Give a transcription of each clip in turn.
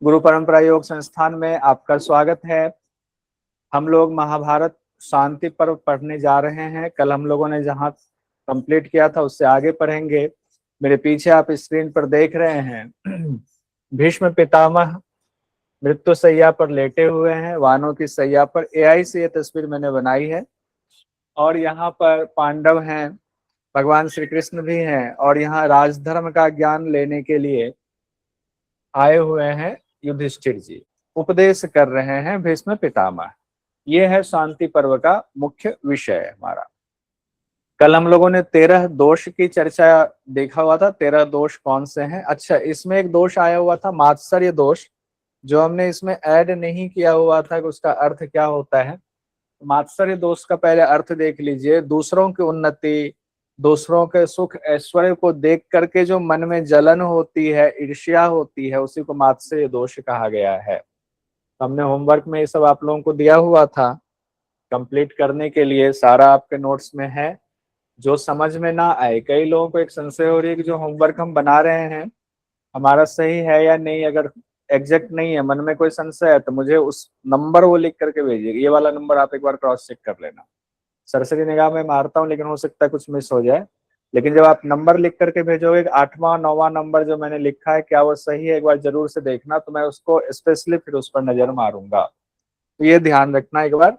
गुरु परंपरा योग संस्थान में आपका स्वागत है। हम लोग महाभारत शांति पर्व पढ़ने जा रहे हैं। कल हम लोगों ने जहाँ कंप्लीट किया था उससे आगे पढ़ेंगे। मेरे पीछे आप स्क्रीन पर देख रहे हैं भीष्म पितामह मृत्यु शैया पर लेटे हुए हैं, वानों की शैया पर। एआई से ये तस्वीर मैंने बनाई है। और यहाँ पर पांडव हैं, भगवान श्री कृष्ण भी हैं, और यहाँ राजधर्म का ज्ञान लेने के लिए आए हुए हैं युधिष्ठिर जी। उपदेश कर रहे हैं भीष्म पितामह। ये है शांति पर्व का मुख्य विषय हमारा। कल हम लोगों ने 13 दोष की चर्चा देखा हुआ था। 13 दोष कौन से हैं? अच्छा, इसमें एक दोष आया हुआ था मात्सर्य दोष, जो हमने इसमें ऐड नहीं किया हुआ था कि उसका अर्थ क्या होता है। मात्सर्य दोष का पहले अर्थ देख लीजिए। दूसरों की उन्नति, दूसरों के सुख ऐश्वर्य को देख करके जो मन में जलन होती है, ईर्ष्या होती है, उसी को मात्सर्य दोष कहा गया है। हमने होमवर्क में ये सब आप लोगों को दिया हुआ था कंप्लीट करने के लिए, सारा आपके नोट्स में है। जो समझ में ना आए, कई लोगों को एक संशय हो रही है कि जो होमवर्क हम बना रहे हैं हमारा सही है या नहीं। अगर एग्जैक्ट नहीं है, मन में कोई संशय है, तो मुझे उस नंबर वो लिख करके भेजिए। ये वाला नंबर आप एक बार क्रॉस चेक कर लेना। सरसरी निगाह में मारता हूँ, लेकिन हो सकता है कुछ मिस हो जाए। लेकिन जब आप नंबर लिख करके भेजोगे, 8वां 9वां नंबर जो मैंने लिखा है क्या वो सही है, एक बार जरूर से देखना, तो मैं उसको स्पेशली फिर उस पर नजर मारूंगा। तो ये ध्यान रखना एक बार,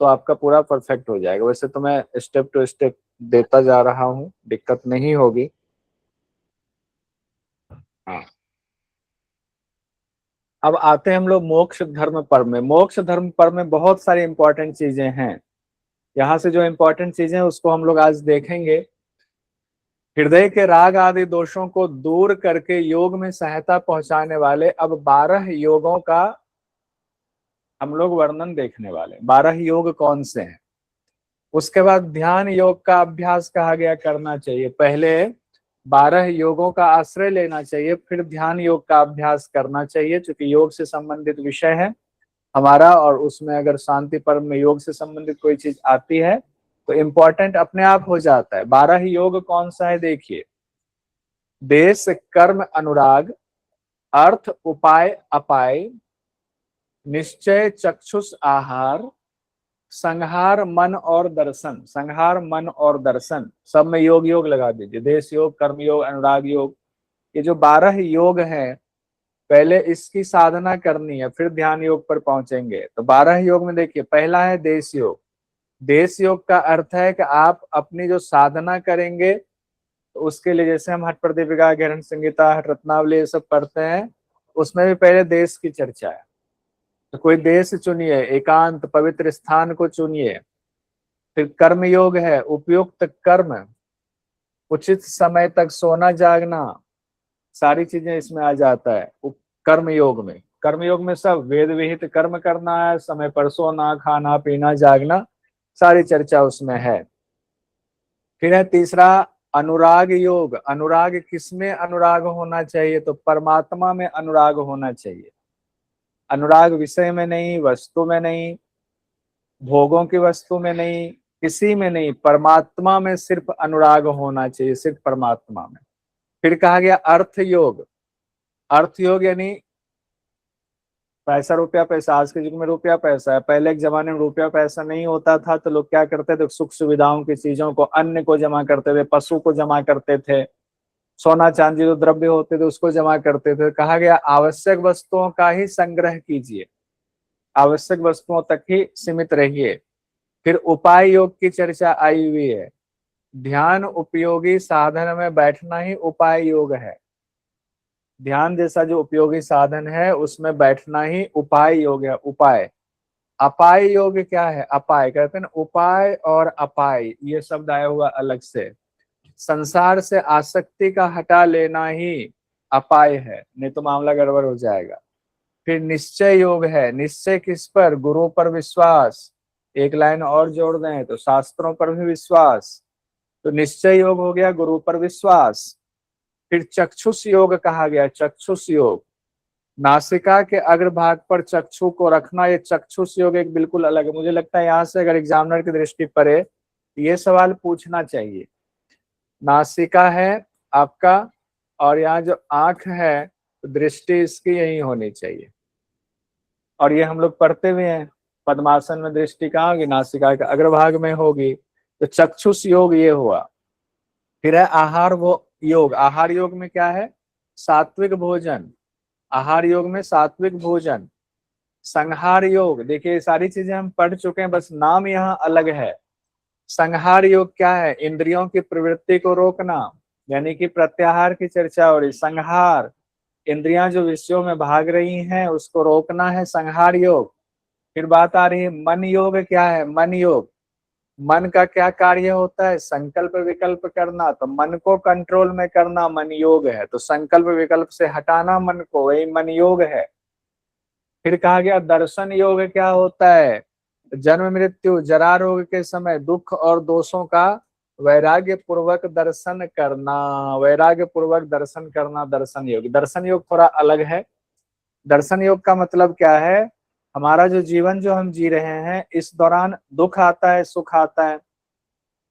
तो आपका पूरा परफेक्ट हो जाएगा। वैसे तो मैं स्टेप टू स्टेप देता जा रहा हूँ, दिक्कत नहीं होगी। हाँ, अब आते हैं हम लोग मोक्ष धर्म पर्व में। मोक्ष धर्म पर्व में बहुत सारी इंपॉर्टेंट चीजें हैं। यहाँ से जो इंपॉर्टेंट चीजें हैं उसको हम लोग आज देखेंगे। हृदय के राग आदि दोषों को दूर करके योग में सहायता पहुंचाने वाले अब 12 योगों का हम लोग वर्णन देखने वाले। 12 योग कौन से हैं? उसके बाद ध्यान योग का अभ्यास कहा गया करना चाहिए। पहले 12 योगों का आश्रय लेना चाहिए, फिर ध्यान योग का अभ्यास करना चाहिए, क्योंकि योग से संबंधित विषय है हमारा। और उसमें अगर शांति पर्व में योग से संबंधित कोई चीज आती है तो इम्पोर्टेंट अपने आप हो जाता है। 12 योग कौन सा है देखिए। देश कर्म अनुराग, अर्थ उपाय अपाय, निश्चय चक्षुष आहार, संहार मन और दर्शन। संहार मन और दर्शन सब में योग योग लगा दीजिए। देश योग, कर्म योग, अनुराग योग, ये जो 12 योग हैं, पहले इसकी साधना करनी है, फिर ध्यान योग पर पहुंचेंगे। तो 12 योग में देखिए, पहला है देश योग। देश योग का अर्थ है कि आप अपनी जो साधना करेंगे, तो उसके लिए जैसे हम हठ प्रदीपिका, गहन संगीता, हठ रत्नावली ये सब पढ़ते हैं, उसमें भी पहले देश की चर्चा है। तो कोई देश चुनिए, एकांत पवित्र स्थान को चुनिए। फिर कर्म योग है, उपयुक्त कर्म, उचित समय तक सोना जागना, सारी चीजें इसमें आ जाता है कर्म योग में। कर्म योग में सब वेद विहित कर्म करना है, समय पर सोना, खाना पीना, जागना, सारी चर्चा उसमें है। फिर है तीसरा अनुराग योग। अनुराग किसमें अनुराग होना चाहिए? तो परमात्मा में अनुराग होना चाहिए। अनुराग विषय में नहीं, वस्तु में नहीं, भोगों की वस्तु में नहीं, किसी में नहीं, परमात्मा में सिर्फ अनुराग होना चाहिए, सिर्फ परमात्मा में। फिर कहा गया अर्थ योग। अर्थ योग यानी पैसा रुपया पैसा। आज के युग में रुपया पैसा है, पहले के जमाने में रुपया पैसा नहीं होता था, तो लोग क्या करते थे? सुख सुविधाओं की चीजों को, अन्न को जमा करते थे, पशु को जमा करते थे, सोना चांदी जो द्रव्य होते थे उसको जमा करते थे। कहा गया आवश्यक वस्तुओं का ही संग्रह कीजिए, आवश्यक वस्तुओं तक ही सीमित रहिए। फिर उपाय योग की चर्चा आई हुई है। ध्यान उपयोगी साधन में बैठना ही उपाय योग है। ध्यान जैसा जो उपयोगी साधन है उसमें बैठना ही उपाय योग है। उपाय, अपाय योग क्या है? अपाय कहते हैं ना, उपाय और अपाय ये शब्द आया हुआ अलग से। संसार से आसक्ति का हटा लेना ही अपाय है, नहीं तो मामला गड़बड़ हो जाएगा। फिर निश्चय योग है। निश्चय किस पर? गुरु पर विश्वास। एक लाइन और जोड़ दें तो शास्त्रों पर भी विश्वास। तो निश्चय योग हो गया, गुरु पर विश्वास। फिर चक्षुष योग कहा गया। चक्षुष योग, नासिका के अग्रभाग पर चक्षु को रखना, ये चक्षुष योग एक बिल्कुल अलग है। मुझे लगता है यहाँ से अगर एग्जामिनर की दृष्टि पड़े ये सवाल पूछना चाहिए। नासिका है आपका, और यहाँ जो आंख है तो दृष्टि इसकी यही होनी चाहिए। और ये हम लोग पढ़ते हुए हैं, पद्मासन में दृष्टि कहाँ होगी, नासिका के अग्रभाग में होगी। तो चक्षुष योग ये हुआ। फिर है आहार वो योग। आहार योग में क्या है, सात्विक भोजन। आहार योग में सात्विक भोजन। संहार योग, देखिए ये सारी चीजें हम पढ़ चुके हैं, बस नाम यहाँ अलग है। संहार योग क्या है, इंद्रियों की प्रवृत्ति को रोकना, यानी कि प्रत्याहार की चर्चा हो रही। संहार, इंद्रियां जो विषयों में भाग रही हैं उसको रोकना है, संहार योग। फिर बात आ रही है मन योग। क्या है मन योग, मन का क्या कार्य होता है, संकल्प विकल्प करना। तो मन को कंट्रोल में करना मन योग है, तो संकल्प विकल्प से हटाना मन को, वही मन योग है। फिर कहा गया दर्शन योग क्या होता है, जन्म मृत्यु जरा रोग के समय दुख और दोषों का वैराग्य पूर्वक दर्शन करना। वैराग्य पूर्वक दर्शन करना दर्शन योग। दर्शन योग थोड़ा अलग है। दर्शन योग का मतलब क्या है, हमारा जो जीवन जो हम जी रहे हैं, इस दौरान दुख आता है, सुख आता है,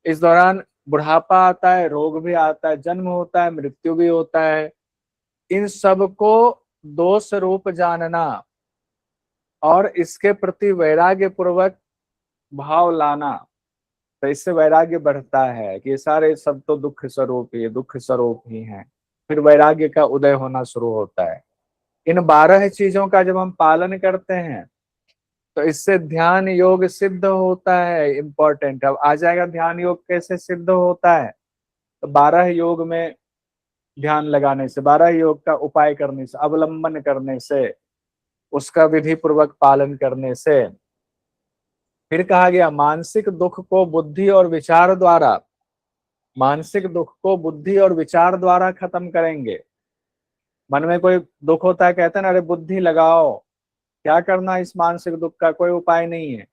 इस दौरान बुढ़ापा आता है, रोग भी आता है, जन्म होता है, मृत्यु भी होता है। इन सब को दोष रूप जानना और इसके प्रति वैराग्य पूर्वक भाव लाना। तो इससे वैराग्य बढ़ता है कि ये सारे सब तो दुख स्वरूप ही, दुख स्वरूप ही हैं। फिर वैराग्य का उदय होना शुरू होता है। इन 12 चीजों का जब हम पालन करते हैं तो इससे ध्यान योग सिद्ध होता है। इंपॉर्टेंट अब आ जाएगा, ध्यान योग कैसे सिद्ध होता है। तो 12 योग में ध्यान लगाने से, 12 योग का उपाय करने से, अवलंबन करने से, उसका विधि पूर्वक पालन करने से। फिर कहा गया मानसिक दुख को बुद्धि और विचार द्वारा, मानसिक दुख को बुद्धि और विचार द्वारा खत्म करेंगे। मन में कोई दुख होता है, कहते हैं ना अरे बुद्धि लगाओ, क्या करना इस मानसिक दुख का, कोई उपाय नहीं है।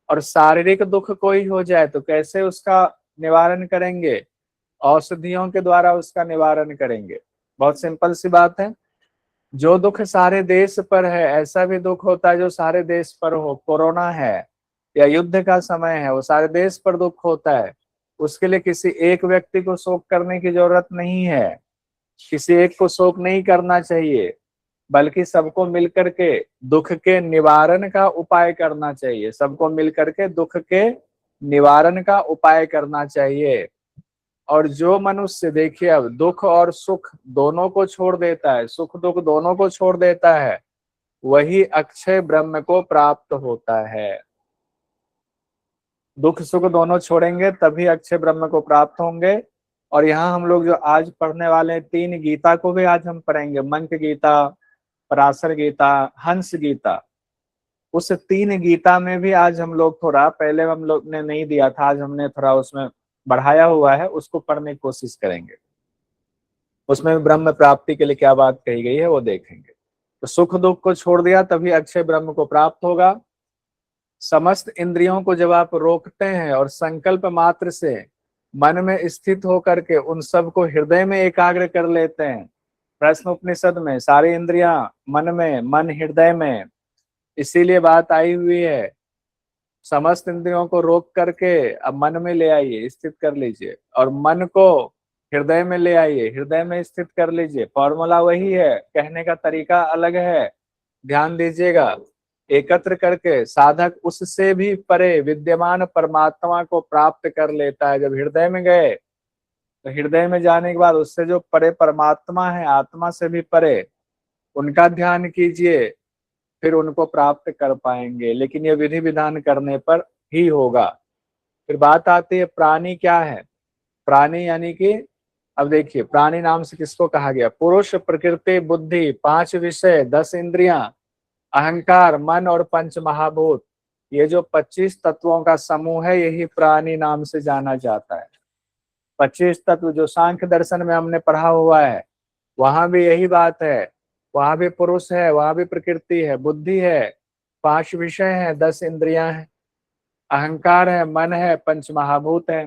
और शारीरिक दुख कोई हो जाए तो कैसे उसका निवारण करेंगे, औषधियों के द्वारा उसका निवारण करेंगे। बहुत सिंपल सी बात है। जो दुख सारे देश पर है, ऐसा भी दुख होता है जो सारे देश पर हो, कोरोना है या युद्ध का समय है, वो सारे देश पर दुख होता है। उसके लिए किसी एक व्यक्ति को शोक करने की जरूरत नहीं है, किसी एक को शोक नहीं करना चाहिए, बल्कि सबको मिलकर के दुख के निवारण का उपाय करना चाहिए। सबको मिलकर के दुख के निवारण का उपाय करना चाहिए। और जो मनुष्य देखिए अब दुख और सुख दोनों को छोड़ देता है, सुख दुख दोनों को छोड़ देता है, वही अक्षय ब्रह्म को प्राप्त होता है। दुख सुख दोनों छोड़ेंगे तभी अक्षय ब्रह्म को प्राप्त होंगे। और यहाँ हम लोग जो आज पढ़ने वाले हैं, 3 गीता को भी आज हम पढ़ेंगे, मंक गीता, पराशर गीता, हंस गीता। उस 3 गीता में भी आज हम लोग थोड़ा, पहले हम लोग ने नहीं दिया था, आज हमने थोड़ा उसमें बढ़ाया हुआ है, उसको पढ़ने की कोशिश करेंगे। उसमें ब्रह्म प्राप्ति के लिए क्या बात कही गई है वो देखेंगे। तो सुख दुख को छोड़ दिया तभी अक्षय ब्रह्म को प्राप्त होगा। समस्त इंद्रियों को जब आप रोकते हैं और संकल्प मात्र से मन में स्थित होकर के उन सब को हृदय में एकाग्र कर लेते हैं। प्रश्न उपनिषद में सारी इंद्रियां मन में, मन हृदय में, इसीलिए बात आई हुई है समस्त इंद्रियों को रोक करके अब मन में ले आइए, स्थित कर लीजिए, और मन को हृदय में ले आइए, हृदय में स्थित कर लीजिए। फॉर्मूला वही है, कहने का तरीका अलग है, ध्यान दीजिएगा। एकत्र करके साधक उससे भी परे विद्यमान परमात्मा को प्राप्त कर लेता है। जब हृदय में गए तो हृदय में जाने के बाद उससे जो परे परमात्मा है, आत्मा से भी परे, उनका ध्यान कीजिए, फिर उनको प्राप्त कर पाएंगे। लेकिन ये विधि विधान करने पर ही होगा। फिर बात आती है प्राणी क्या है। प्राणी यानी कि अब देखिए प्राणी नाम से किसको कहा गया, पुरुष, प्रकृति, बुद्धि, 5 विषय, 10 इंद्रियां, अहंकार, मन और पंच महाभूत, ये जो 25 तत्वों का समूह है, यही प्राणी नाम से जाना जाता है। 25 तत्व जो सांख्य दर्शन में हमने पढ़ा हुआ है, वहां भी यही बात है। वहां भी पुरुष है, वहां भी प्रकृति है, बुद्धि है, 5 विषय है, 10 इंद्रियां हैं, अहंकार है, मन है, पंच महाभूत है।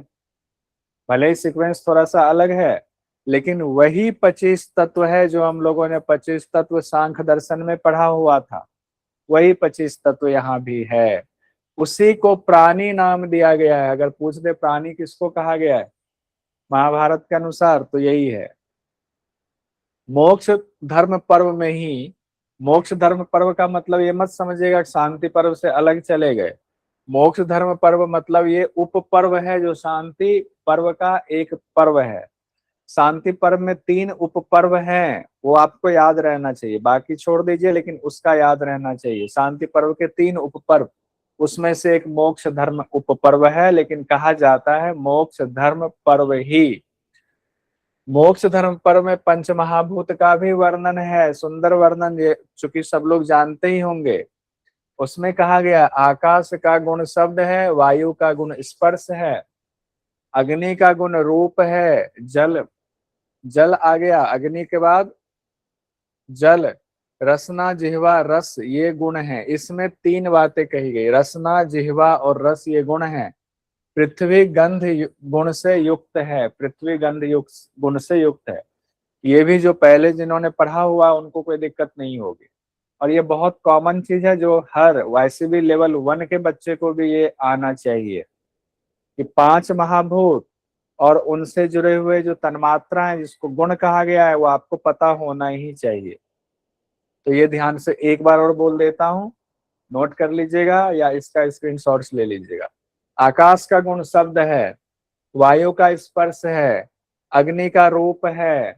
भले ही सीक्वेंस थोड़ा सा अलग है, लेकिन वही 25 तत्व है जो हम लोगों ने 25 तत्व सांख्य दर्शन में पढ़ा हुआ था, वही 25 तत्व यहाँ भी है। उसी को प्राणी नाम दिया गया है। अगर पूछ दे प्राणी किसको कहा गया है महाभारत के अनुसार, तो यही है। मोक्ष धर्म पर्व में ही, मोक्ष धर्म पर्व का मतलब ये मत समझिएगा कि शांति पर्व से अलग चले गए। मोक्ष धर्म पर्व मतलब ये उप पर्व है जो शांति पर्व का एक पर्व है। शांति पर्व में 3 उप पर्व हैं, वो आपको याद रहना चाहिए, बाकी छोड़ दीजिए लेकिन उसका याद रहना चाहिए। शांति पर्व के 3 उप पर्व, उसमें से एक मोक्ष धर्म उप पर्व है, लेकिन कहा जाता है मोक्ष धर्म पर्व ही। मोक्ष धर्म पर्व में पंच महाभूत का भी वर्णन है, सुंदर वर्णन, ये चूंकि सब लोग जानते ही होंगे। उसमें कहा गया आकाश का गुण शब्द है, वायु का गुण स्पर्श है, अग्नि का गुण रूप है, जल, जल आ गया, अग्नि के बाद जल, रसना जिह्वा रस, ये गुण है। इसमें 3 बातें कही गई, रसना जिह्वा और रस ये गुण है। पृथ्वी गंध गुण से युक्त है, पृथ्वी गंध युक्त गुण से युक्त है। ये भी जो पहले जिन्होंने पढ़ा हुआ उनको कोई दिक्कत नहीं होगी। और ये बहुत कॉमन चीज है जो हर वैसे भी लेवल 1 के बच्चे को भी ये आना चाहिए कि 5 महाभूत और उनसे जुड़े हुए जो तन्मात्रा है जिसको गुण कहा गया है वो आपको पता होना ही चाहिए। तो ये ध्यान से एक बार और बोल देता हूं, नोट कर लीजिएगा या इसका स्क्रीनशॉट्स ले लीजिएगा। आकाश का गुण शब्द है, वायु का स्पर्श है, अग्नि का रूप है,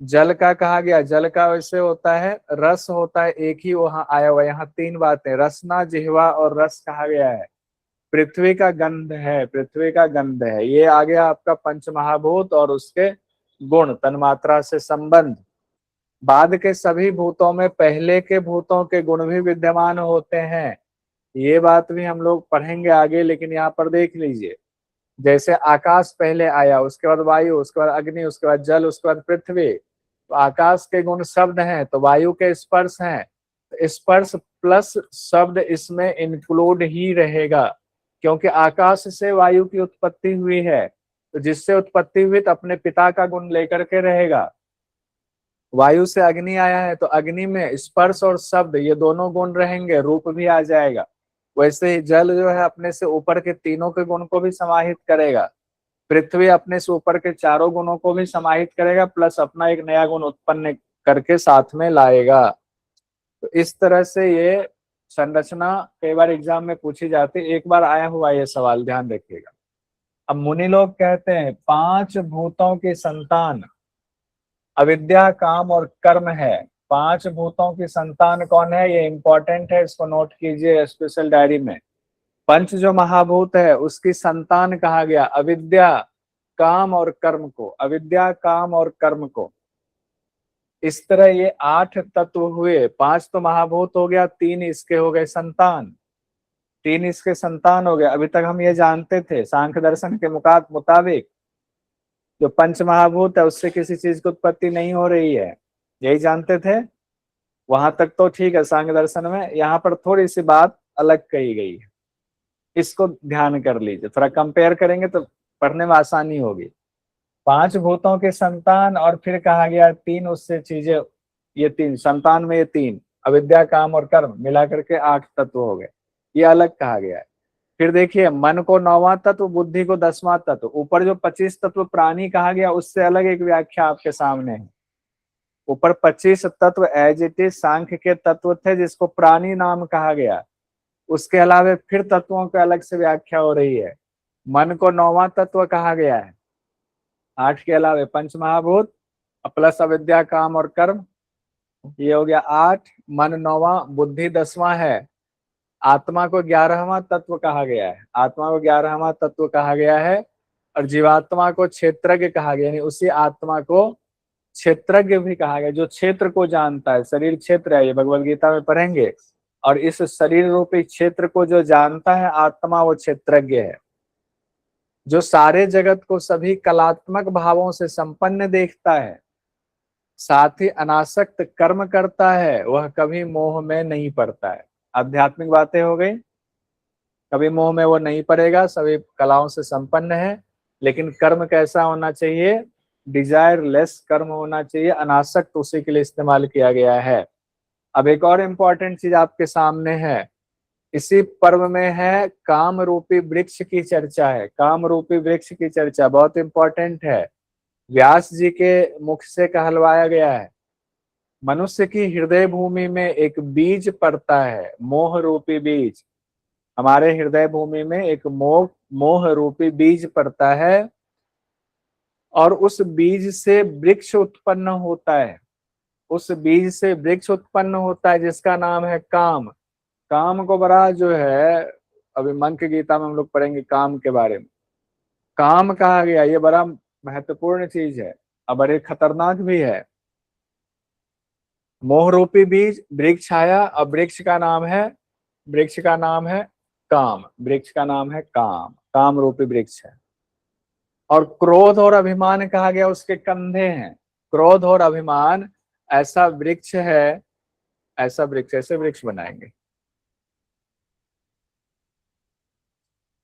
जल का कहा गया, जल का वैसे होता है रस होता है, एक ही वहां आया हुआ, यहाँ 3 बातें, रसना जिह्वा और रस कहा गया है। पृथ्वी का गंध है, पृथ्वी का गंध है, ये आ गया आपका पंच महाभूत और उसके गुण, तन्मात्रा से संबंध। बाद के सभी भूतों में पहले के भूतों के गुण भी विद्यमान होते हैं, ये बात भी हम लोग पढ़ेंगे आगे, लेकिन यहाँ पर देख लीजिए। जैसे आकाश पहले आया, उसके बाद वायु, उसके बाद अग्नि, उसके बाद जल, उसके बाद पृथ्वी। तो आकाश के गुण शब्द हैं तो वायु के स्पर्श हैं, तो स्पर्श प्लस शब्द इसमें इंक्लूड ही रहेगा, क्योंकि आकाश से वायु की उत्पत्ति हुई है, तो जिससे उत्पत्ति हुई तो अपने पिता का गुण लेकर के रहेगा। वायु से अग्नि आया है तो अग्नि में स्पर्श और शब्द ये दोनों गुण रहेंगे, रूप भी आ जाएगा। वैसे ही जल जो है अपने से ऊपर के तीनों के गुण को भी समाहित करेगा, पृथ्वी अपने से ऊपर के 4 गुणों को भी समाहित करेगा, प्लस अपना एक नया गुण उत्पन्न करके साथ में लाएगा। तो इस तरह से ये संरचना कई बार एग्जाम में पूछी जाती है, एक बार आया हुआ ये सवाल, ध्यान रखिएगा। अब मुनि लोग कहते हैं 5 भूतों की संतान अविद्या काम और कर्म है। 5 भूतों की संतान कौन है, ये इंपॉर्टेंट है, इसको नोट कीजिए स्पेशल डायरी में। पंच जो महाभूत है उसकी संतान कहा गया अविद्या काम और कर्म को, अविद्या काम और कर्म को। इस तरह ये 8 तत्व हुए, 5 तो महाभूत हो गया, 3 इसके हो गए संतान, 3 इसके संतान हो गए। अभी तक हम ये जानते थे सांख्य दर्शन के मुताबिक जो पंच महाभूत है उससे किसी चीज की उत्पत्ति नहीं हो रही है, यही जानते थे। वहां तक तो ठीक है सांख्य दर्शन में, यहाँ पर थोड़ी सी बात अलग कही गई है, इसको ध्यान कर लीजिए, थोड़ा कंपेयर करेंगे तो पढ़ने में आसानी होगी। 5 भूतों के संतान और फिर कहा गया 3 उससे चीजें, ये 3 संतान में, ये 3 अविद्या काम और कर्म मिला करके 8 तत्व हो गए, ये अलग कहा गया है। फिर देखिए मन को 9वां तत्व, बुद्धि को 10वां तत्व, ऊपर जो 25 तत्व प्राणी कहा गया उससे अलग एक व्याख्या आपके सामने है। ऊपर 25 तत्व एज इट इज सांख्य के तत्व थे जिसको प्राणी नाम कहा गया, उसके अलावा फिर तत्वों के अलग से व्याख्या हो रही है। मन को 9वां तत्व कहा गया है, 8 के अलावे पंच महाभूत प्लस अविद्या काम और कर्म, ये हो गया 8। मन 9वां, बुद्धि 10वां है। आत्मा को 11वां तत्व कहा गया है, आत्मा को 11वां तत्व कहा गया है। और जीवात्मा को क्षेत्रज्ञ कहा गया, यानी उसी आत्मा को क्षेत्रज्ञ भी कहा गया, जो क्षेत्र को जानता है। शरीर क्षेत्र है, ये भगवद गीता में पढ़ेंगे। और इस शरीर रूपी क्षेत्र को जो जानता है आत्मा, वो क्षेत्रज्ञ है। जो सारे जगत को सभी कलात्मक भावों से संपन्न देखता है, साथ ही अनासक्त कर्म करता है, वह कभी मोह में नहीं पड़ता है। आध्यात्मिक बातें हो गई, कभी मोह में वो नहीं पड़ेगा, सभी कलाओं से संपन्न है। लेकिन कर्म कैसा होना चाहिए, डिजायर लेस कर्म होना चाहिए, अनासक्त उसी के लिए इस्तेमाल किया गया है। अब एक और इम्पोर्टेंट चीज आपके सामने है, इसी पर्व में है काम रूपी वृक्ष की चर्चा है। काम रूपी वृक्ष की चर्चा बहुत इंपॉर्टेंट है, व्यास जी के मुख से कहलवाया गया है। मनुष्य की हृदय भूमि में एक बीज पड़ता है, मोह रूपी बीज। हमारे हृदय भूमि में एक मोह रूपी बीज पड़ता है, और उस बीज से वृक्ष उत्पन्न होता है। उस बीज से वृक्ष उत्पन्न होता है जिसका नाम है काम। काम को बड़ा जो है, अभी मंत्र गीता में हम लोग पढ़ेंगे काम के बारे में। काम कहा गया, ये बड़ा महत्वपूर्ण चीज है और बड़े खतरनाक भी है। मोह रूपी बीज, वृक्ष आया, और वृक्ष का नाम है काम। वृक्ष का नाम है काम, काम रूपी वृक्ष है। और क्रोध और अभिमान कहा गया उसके कंधे हैं। क्रोध और अभिमान ऐसा वृक्ष है, ऐसा वृक्ष, ऐसे वृक्ष बनाएंगे,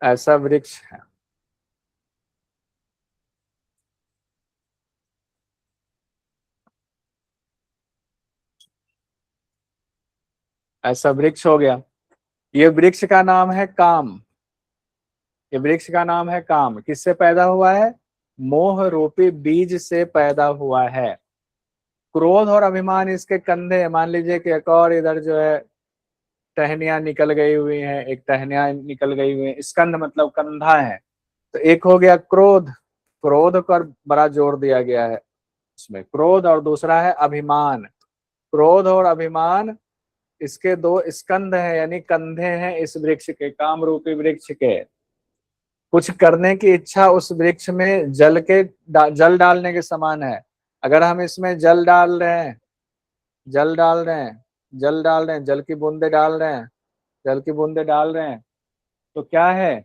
ऐसा वृक्ष है। ऐसा वृक्ष हो गया। ये वृक्ष का नाम है काम। ये वृक्ष का नाम है काम। किससे पैदा हुआ है? मोह रूपी बीज से पैदा हुआ है। क्रोध और अभिमान इसके कंधे। मान लीजिए कि एक और इधर जो है टहनियां निकल गई हुई हैं, एक टहनियां निकल गई हुई है, स्कंध मतलब कंधा है। तो एक हो गया क्रोध, क्रोध पर बड़ा जोर दिया गया है इसमें, क्रोध। और दूसरा है अभिमान। क्रोध और अभिमान इसके दो स्कंध हैं, यानी कंधे हैं इस वृक्ष के, काम रूपी वृक्ष के। कुछ करने की इच्छा उस वृक्ष में जल डालने के समान है। अगर हम इसमें जल डाल रहे हैं, जल डाल रहे हैं, जल डाल रहे हैं, जल की बूंदे डाल रहे हैं, जल की बूंदे डाल रहे हैं, तो क्या है?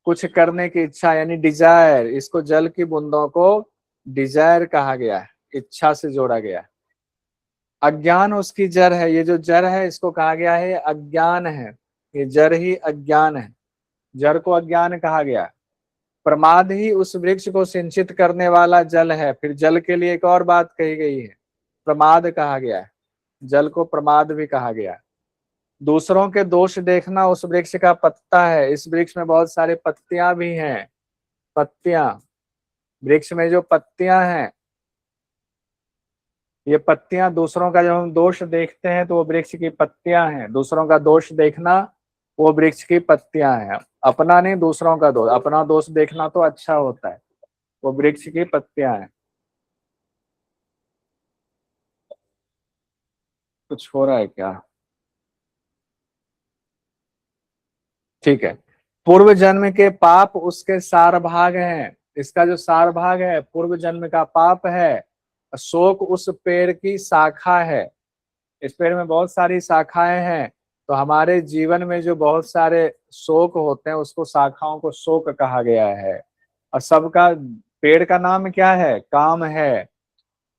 कुछ करने की इच्छा, यानी डिजायर। इसको जल की बूंदों को डिजायर कहा गया है, इच्छा से जोड़ा गया है। अज्ञान उसकी जड़ है। ये जो जड़ है इसको कहा गया है अज्ञान है। ये जड़ ही अज्ञान है, जड़ को अज्ञान कहा गया। प्रमाद ही उस वृक्ष को सिंचित करने वाला जल है। फिर जल के लिए एक और बात कही गई है, प्रमाद कहा गया है। जल को प्रमाद भी कहा गया है। दूसरों के दोष देखना उस वृक्ष का पत्ता है। इस वृक्ष में बहुत सारे पत्तियां भी हैं, पत्तियां। वृक्ष में जो पत्तियां हैं, ये पत्तियां दूसरों का जब हम दोष देखते हैं तो वो वृक्ष की पत्तियां हैं। दूसरों का दोष देखना वो वृक्ष की पत्तियां हैं। अपना नहीं, दूसरों का दोष। अपना दोष देखना तो अच्छा होता है, वो वृक्ष की पत्तियां हैं। कुछ हो रहा है क्या? ठीक है। पूर्व जन्म के पाप उसके सार भाग हैं। इसका जो सार भाग है पूर्व जन्म का पाप है। शोक उस पेड़ की शाखा है। इस पेड़ में बहुत सारी शाखाएं हैं, तो हमारे जीवन में जो बहुत सारे शोक होते हैं उसको, शाखाओं को शोक कहा गया है। और सबका पेड़ का नाम क्या है? काम है।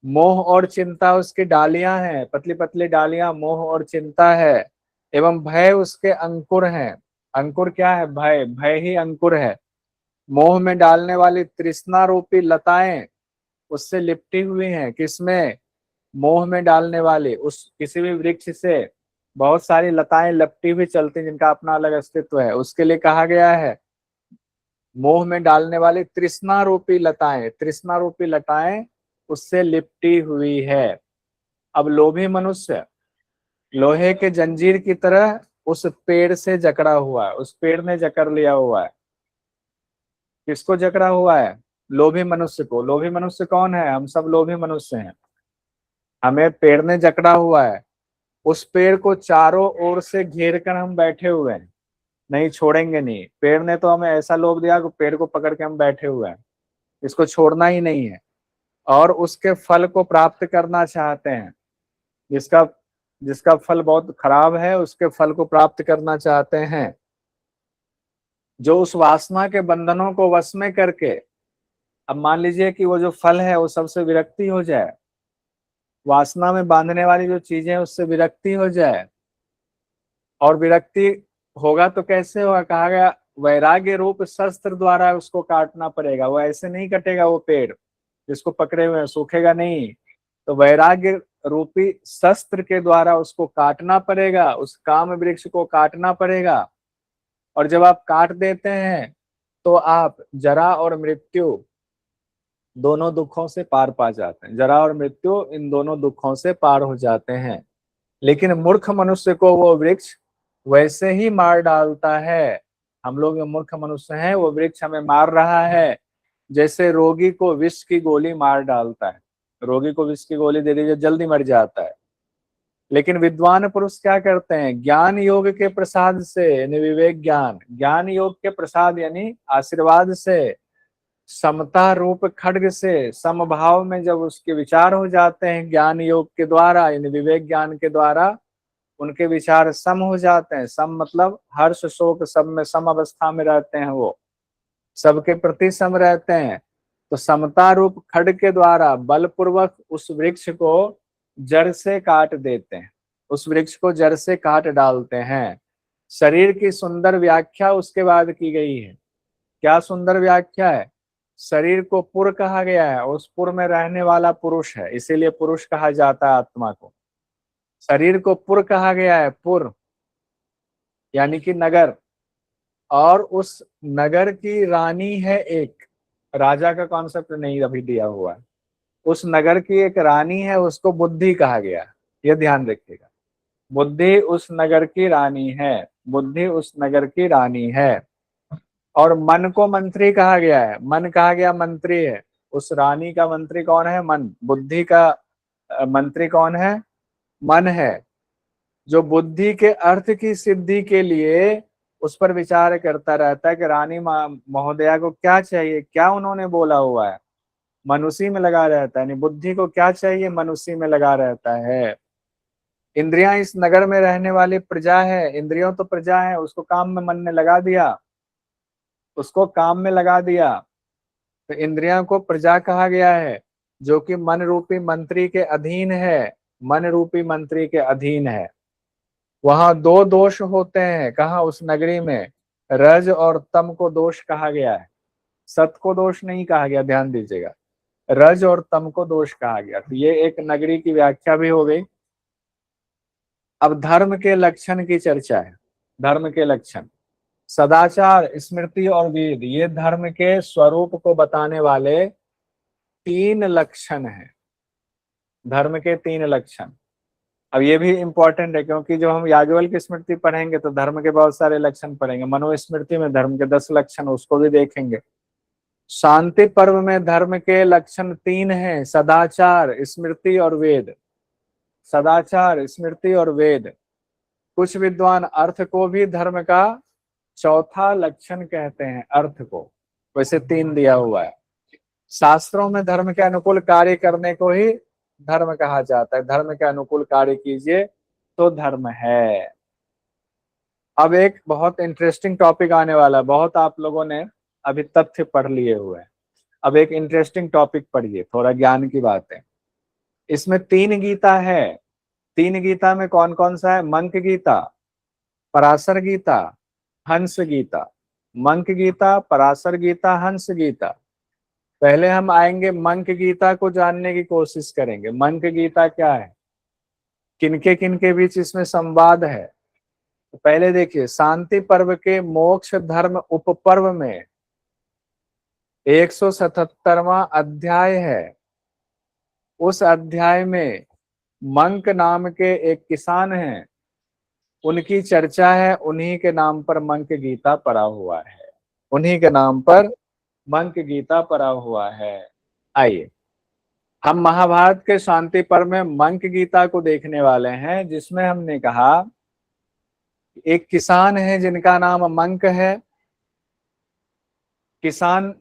मोह और चिंता उसकी डालियां हैं, पतली पतली डालियां, मोह और चिंता है। एवं भय उसके अंकुर हैं। अंकुर क्या है? भय। भय ही अंकुर है। मोह में डालने वाली तृष्णा रूपी लताएं उससे लिपटी हुई हैं। किसमें? मोह में डालने वाली उस किसी भी वृक्ष से बहुत सारी लताएं लपटी हुई चलती हैं, जिनका अपना अलग अस्तित्व है। उसके लिए कहा गया है मोह में डालने वाली तृष्णा रूपी लताएं। तृष्णा रूपी लताएं उससे लिपटी हुई है। अब लोभी मनुष्य लोहे के जंजीर की तरह उस पेड़ से जकड़ा हुआ है। उस पेड़ ने जकड़ लिया हुआ है। किसको जकड़ा हुआ है? लोभी मनुष्य को। लोभी मनुष्य कौन है? हम सब लोभी मनुष्य हैं। हमें पेड़ ने जकड़ा हुआ है। उस पेड़ को चारों ओर से घेर कर हम बैठे हुए हैं, नहीं छोड़ेंगे नहीं। पेड़ ने तो हमें ऐसा लोभ दिया कि पेड़ को पकड़ के हम बैठे हुए हैं, इसको छोड़ना ही नहीं है। और उसके फल को प्राप्त करना चाहते हैं। जिसका जिसका फल बहुत खराब है उसके फल को प्राप्त करना चाहते हैं। जो उस वासना के बंधनों को वश में करके, अब मान लीजिए कि वो जो फल है वो सबसे विरक्ति हो जाए, वासना में बांधने वाली जो चीजें उससे विरक्ति हो जाए। और विरक्ति होगा तो कैसे होगा? कहा गया वैराग्य रूप शस्त्र द्वारा उसको काटना पड़ेगा। वो ऐसे नहीं कटेगा, वो पेड़ जिसको पकड़े हुए सूखेगा नहीं। तो वैराग्य रूपी शस्त्र के द्वारा उसको काटना पड़ेगा, उस काम वृक्ष को काटना पड़ेगा। और जब आप काट देते हैं तो आप जरा और मृत्यु दोनों दुखों से पार पा जाते हैं, जरा और मृत्यु इन दोनों दुखों से पार हो जाते हैं। लेकिन मूर्ख मनुष्य को वो वृक्ष वैसे ही मार डालता है। हम लोग जो मूर्ख मनुष्य हैं, वो वृक्ष हमें मार रहा है, जैसे रोगी को विष की गोली मार डालता है। रोगी को विष की गोली दे दीजिए, जल्दी मर जाता है। लेकिन विद्वान पुरुष क्या करते हैं, ज्ञान योग के प्रसाद से, यानी विवेक ज्ञान, ज्ञान योग के प्रसाद यानी आशीर्वाद से, समता रूप खड्ग से समभाव में जब उसके विचार हो जाते हैं ज्ञान योग के द्वारा, यानी विवेक ज्ञान के द्वारा उनके विचार सम हो जाते हैं। सम मतलब हर्ष शोक सब में सम अवस्था में रहते हैं, वो सबके प्रति सम रहते हैं। तो समता रूप खड्ग के द्वारा बलपूर्वक उस वृक्ष को जड़ से काट देते हैं, उस वृक्ष को जड़ से काट डालते हैं। शरीर की सुंदर व्याख्या उसके बाद की गई है। क्या सुंदर व्याख्या है, शरीर को पुर कहा गया है, उस पुर में रहने वाला पुरुष है, इसीलिए पुरुष कहा जाता है आत्मा को। शरीर को पुर कहा गया है, पुर यानी कि नगर, और उस नगर की रानी है एक, राजा का कॉन्सेप्ट नहीं अभी दिया हुआ है, उस नगर की एक रानी है, उसको बुद्धि कहा गया है। यह ध्यान रखिएगा, बुद्धि उस नगर की रानी है, बुद्धि उस नगर की रानी है। और मन को मंत्री कहा गया है, मन कहा गया मंत्री है, उस रानी का मंत्री कौन है, मन। बुद्धि का मंत्री कौन है, मन है, जो बुद्धि के अर्थ की सिद्धि के लिए उस पर विचार करता रहता है कि रानी महोदया को क्या चाहिए, क्या उन्होंने बोला हुआ है, मन उसी में लगा रहता है। बुद्धि को क्या चाहिए, मन उसी में लगा रहता है। इंद्रियां इस नगर में रहने वाली प्रजा है, इंद्रियों तो प्रजा है, उसको काम में मन ने लगा दिया, उसको काम में लगा दिया, तो इंद्रियां को प्रजा कहा गया है, जो कि मन रूपी मंत्री के अधीन है, मन रूपी मंत्री के अधीन है। वहां दो दोष होते हैं, कहा उस नगरी में, रज और तम को दोष कहा गया है, सत को दोष नहीं कहा गया, ध्यान दीजिएगा, रज और तम को दोष कहा गया। तो ये एक नगरी की व्याख्या भी हो गई। अब धर्म के लक्षण की चर्चा है। धर्म के लक्षण, सदाचार, स्मृति और वेद, ये धर्म के स्वरूप को बताने वाले तीन लक्षण हैं, धर्म के तीन लक्षण। अब ये भी इंपॉर्टेंट है, क्योंकि जब हम याज्ञवल्क्य की स्मृति पढ़ेंगे तो धर्म के बहुत सारे लक्षण पढ़ेंगे, मनोस्मृति में धर्म के 10 लक्षण, उसको भी देखेंगे। शांति पर्व में धर्म के लक्षण तीन हैं, सदाचार, स्मृति और वेद। सदाचार, स्मृति और वेद। कुछ विद्वान अर्थ को भी धर्म का चौथा लक्षण कहते हैं, अर्थ को, वैसे तीन दिया हुआ है। शास्त्रों में धर्म के अनुकूल कार्य करने को ही धर्म कहा जाता है, धर्म के अनुकूल कार्य कीजिए तो धर्म है। अब एक बहुत इंटरेस्टिंग टॉपिक आने वाला है, बहुत आप लोगों ने अभी तथ्य पढ़ लिए हुए हैं, अब एक इंटरेस्टिंग टॉपिक पढ़िए, थोड़ा ज्ञान की बात है। इसमें 3 गीता है, 3 गीता में कौन कौन सा है, मंक गीता, पराशर गीता, हंस गीता। मंक गीता, पराशर गीता, हंस गीता। पहले हम आएंगे मंक गीता को जानने की कोशिश करेंगे। मंक गीता क्या है, किनके किनके बीच इसमें संवाद है। तो पहले देखिए, शांति पर्व के मोक्ष धर्म उपपर्व में 177वां अध्याय है। उस अध्याय में मंक नाम के एक किसान हैं, उनकी चर्चा है, उन्हीं के नाम पर मंक गीता पड़ा हुआ है, उन्हीं के नाम पर मंक गीता पड़ा हुआ है। आइए हम महाभारत के शांति पर्व में मंक गीता को देखने वाले हैं, जिसमें हमने कहा एक किसान है जिनका नाम मंक है। किसान,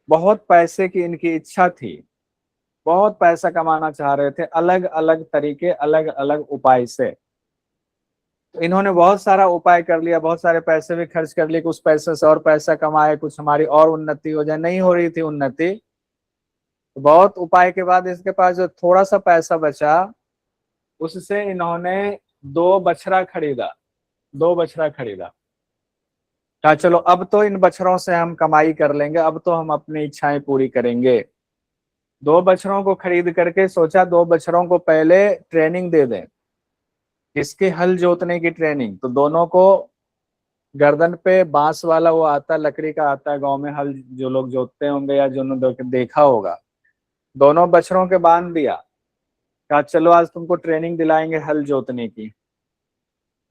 बहुत पैसे की इनकी इच्छा थी, बहुत पैसा कमाना चाह रहे थे, अलग अलग तरीके, अलग अलग उपाय से। तो इन्होंने बहुत सारा उपाय कर लिया, बहुत सारे पैसे भी खर्च कर लिए, कुछ पैसे से और पैसा कमाए, कुछ हमारी और उन्नति हो जाए, नहीं हो रही थी उन्नति। तो बहुत उपाय के बाद इसके पास जो थोड़ा सा पैसा बचा, उससे इन्होंने 2 बछड़ा खरीदा, 2 बछड़ा खरीदा। कहा चलो अब तो इन बछड़ों से हम कमाई कर लेंगे, अब तो हम अपनी इच्छाएं पूरी करेंगे। 2 बछड़ों को खरीद करके सोचा 2 बछड़ों को पहले ट्रेनिंग दे दें, किसके हल जोतने की ट्रेनिंग। तो दोनों को गर्दन पे बांस वाला वो आता है, लकड़ी का आता है, गांव में हल जो लोग जोतते होंगे या जिन्होंने देखा होगा, दोनों बछड़ों के बांध दिया, कहा चलो आज तुमको ट्रेनिंग दिलाएंगे हल जोतने की।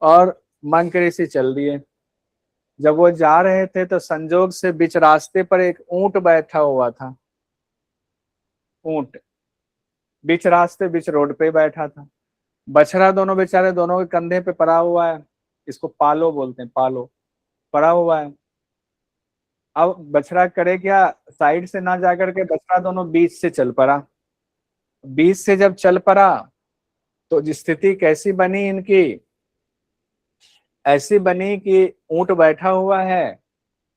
और मंक ऋषि चल दिए। जब वो जा रहे थे तो संजोग से बीच रास्ते पर एक ऊंट बैठा हुआ था। ऊंट बीच रास्ते बीच रोड पे बैठा था। बछड़ा दोनों बेचारे दोनों के कंधे पे पड़ा हुआ है। इसको पालो बोलते हैं, पालो पड़ा हुआ है। अब बछड़ा करे क्या, साइड से ना जाकर के बछड़ा दोनों बीच से चल पड़ा। बीच से जब चल पड़ा तो स्थिति कैसी बनी इनकी, ऐसी बनी कि ऊंट बैठा हुआ है,